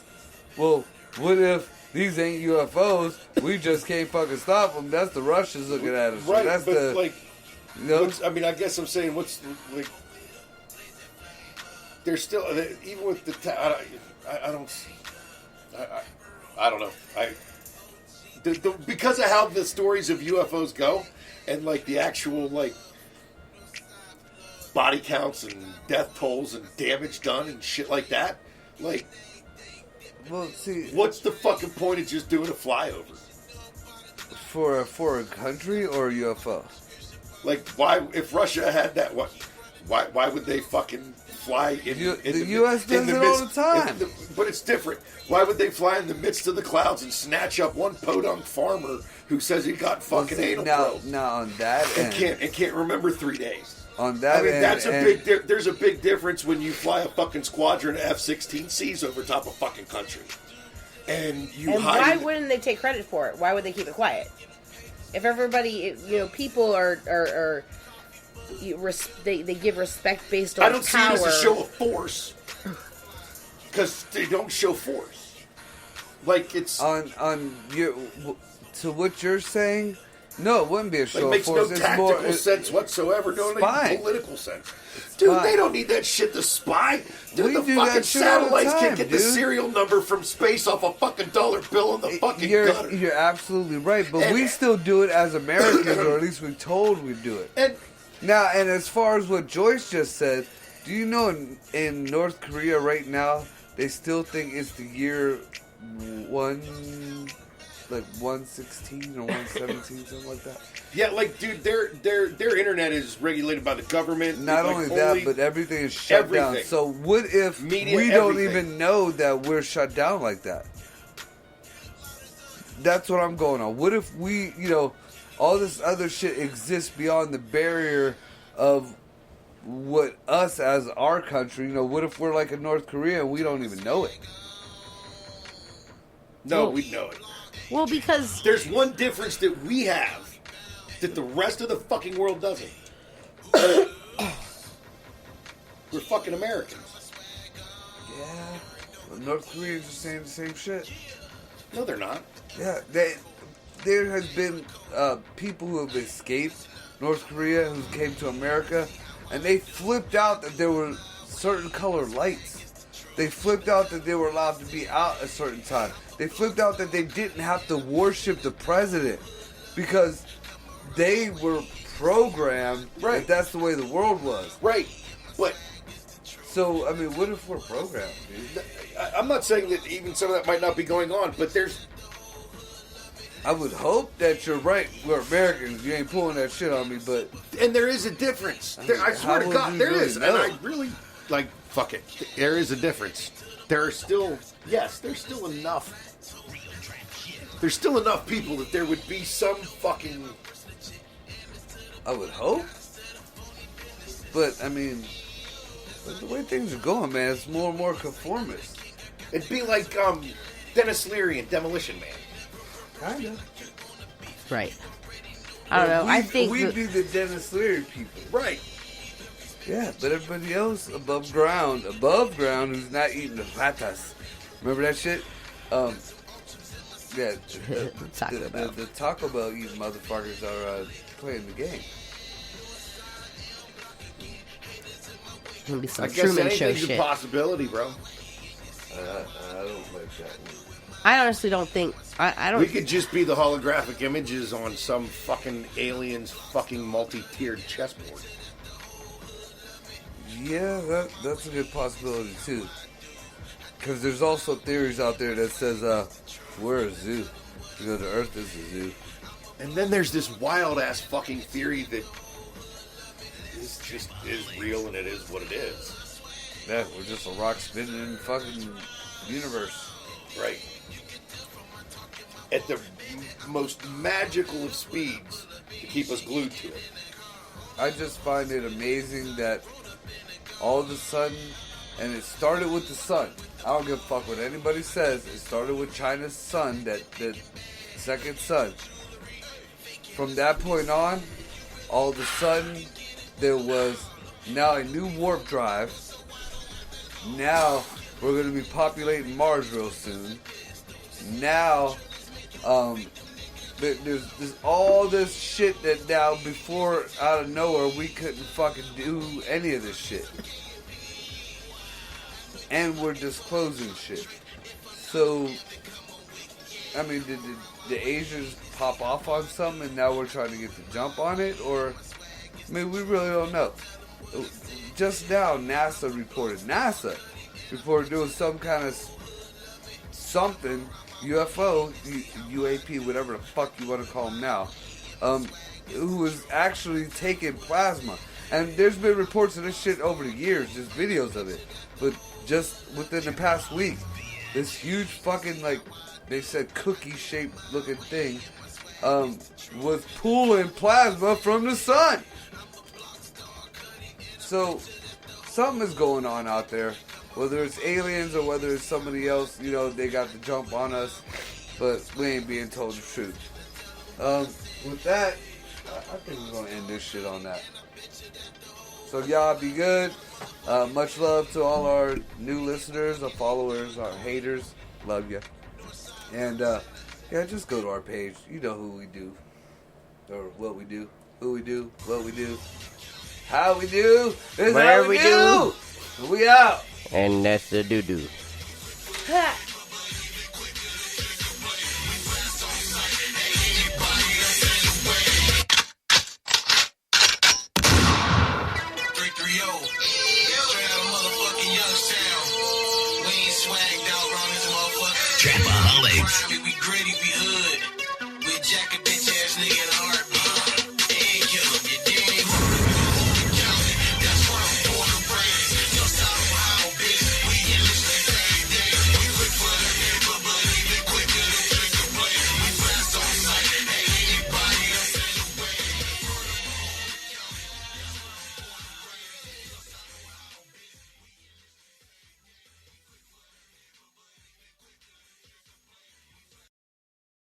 Well, what if these ain't UFOs? We just can't fucking stop them. That's the Russians looking at us. Right, that's but like... You know? I mean, I guess I'm saying, what's, like, there's still, even with the, I don't know. Because of how the stories of UFOs go, and, like, the actual, like, body counts and death tolls and damage done and shit like that, like, well, see, what's the fucking point of just doing a flyover? For a foreign country or a UFO? Like, why, if Russia had that, why would they fucking fly in the U.S. does it all the time. But it's different. Why would they fly in the midst of the clouds and snatch up one podunk farmer who says he got fucking anal probe? Now on that and can't remember 3 days? on that I mean, end, that's a and big. There's a big difference when you fly a fucking squadron of F-16Cs over top of fucking country, and you And hide. why wouldn't they take credit for it? Why would they keep it quiet? If everybody, people are they give respect based on I don't see power. it as a show of force because they don't show force. Like it's on your to what you're saying. No, it wouldn't be a show It makes of no force. It's tactical more sense whatsoever. No fine. political sense. Dude, fine. they don't need that shit to spy. Dude, We the do fucking that shit all the satellites time, can't get the dude. serial number from space off a fucking dollar bill on the fucking gutter. You're absolutely right, but And- we still do it as Americans, or at least we're told we do it. And Now, and as far as what Joyce just said, do you know in North Korea right now, they still think it's the year 116 or 117, something like that? yeah, like, dude, their internet is regulated by the government. Not Like, only holy- that, but everything is shut down. everything. So what if Media, we don't everything. even know that we're shut down like that? That's what I'm going on. What if we, all this other shit exists beyond the barrier of what us as our country, what if we're like in North Korea and we don't even know it? no, we know it. Well, because There's one difference that we have that the rest of the fucking world doesn't. We're fucking Americans. Yeah. Well, North Koreans are saying the same shit. No, they're not. Yeah, there has been people who have escaped North Korea who came to America, and they flipped out that there were certain color lights. They flipped out that they were allowed to be out a certain time. They flipped out that they didn't have to worship the president because they were programmed that that's the way the world was. Right. But So, I mean, what if we're programmed, dude? I'm not saying that even some of that might not be going on, but there's... I would hope that you're right. We're Americans. You ain't pulling that shit on me, but And there is a difference. I mean, I swear how to would God, you there really is. know? And I really, fuck it. There is a difference. There are still, yes, there's still enough. There's still enough people that there would be some fucking... I would hope. But, I mean, with the way things are going, man, it's more and more conformist. It'd be like Dennis Leary and Demolition Man. Kind of. right. I don't know. I think we'd that- be the Dennis Leary people. Right. Yeah, but everybody else above ground, who's not eating the ratas. Remember that shit? Yeah, Taco Bell. the Taco Bell eating motherfuckers are playing the game. Gonna be some I guess Truman Show anything's a shit. possibility, bro. I don't like that one. I honestly don't think. I don't. We could just be the holographic images on some fucking alien's fucking multi-tiered chessboard. Yeah, that's a good possibility too. Because there's also theories out there that says we're a zoo. The Earth is a zoo. And then there's this wild ass fucking theory that this just is real and it is what it is. Yeah, we're just a rock spinning in the fucking universe. Right. At the most magical of speeds to keep us glued to it. I just find it amazing that all of a sudden, and it started with the sun. I don't give a fuck what anybody says. It started with China's sun, that second sun. From that point on, all of a sudden, there was now a new warp drive. Now, we're going to be populating Mars real soon. Now, there's all this shit that now, before, out of nowhere, we couldn't fucking do any of this shit. And we're disclosing shit. So, I mean, did the Asians pop off on something and now we're trying to get the jump on it? Or, I mean, we really don't know. Just now, NASA reported doing some kind of something, UFO, UAP, whatever the fuck you want to call them now, who was actually taking plasma. And there's been reports of this shit over the years, just videos of it. But just within the past week, this huge fucking, like, they said cookie-shaped looking thing, was pulling plasma from the sun. So, something is going on out there. Whether it's aliens or whether it's somebody else, you know, they got the jump on us. But we ain't being told the truth. With that, I think we're going to end this shit on that. So y'all be good. Much love to all our new listeners, our followers, our haters. Love you. And yeah, just go to our page. You know who we do. Or what we do. Who we do. What we do. How we do. This is Where how we do. We out. And that's the doo-doo. Ha!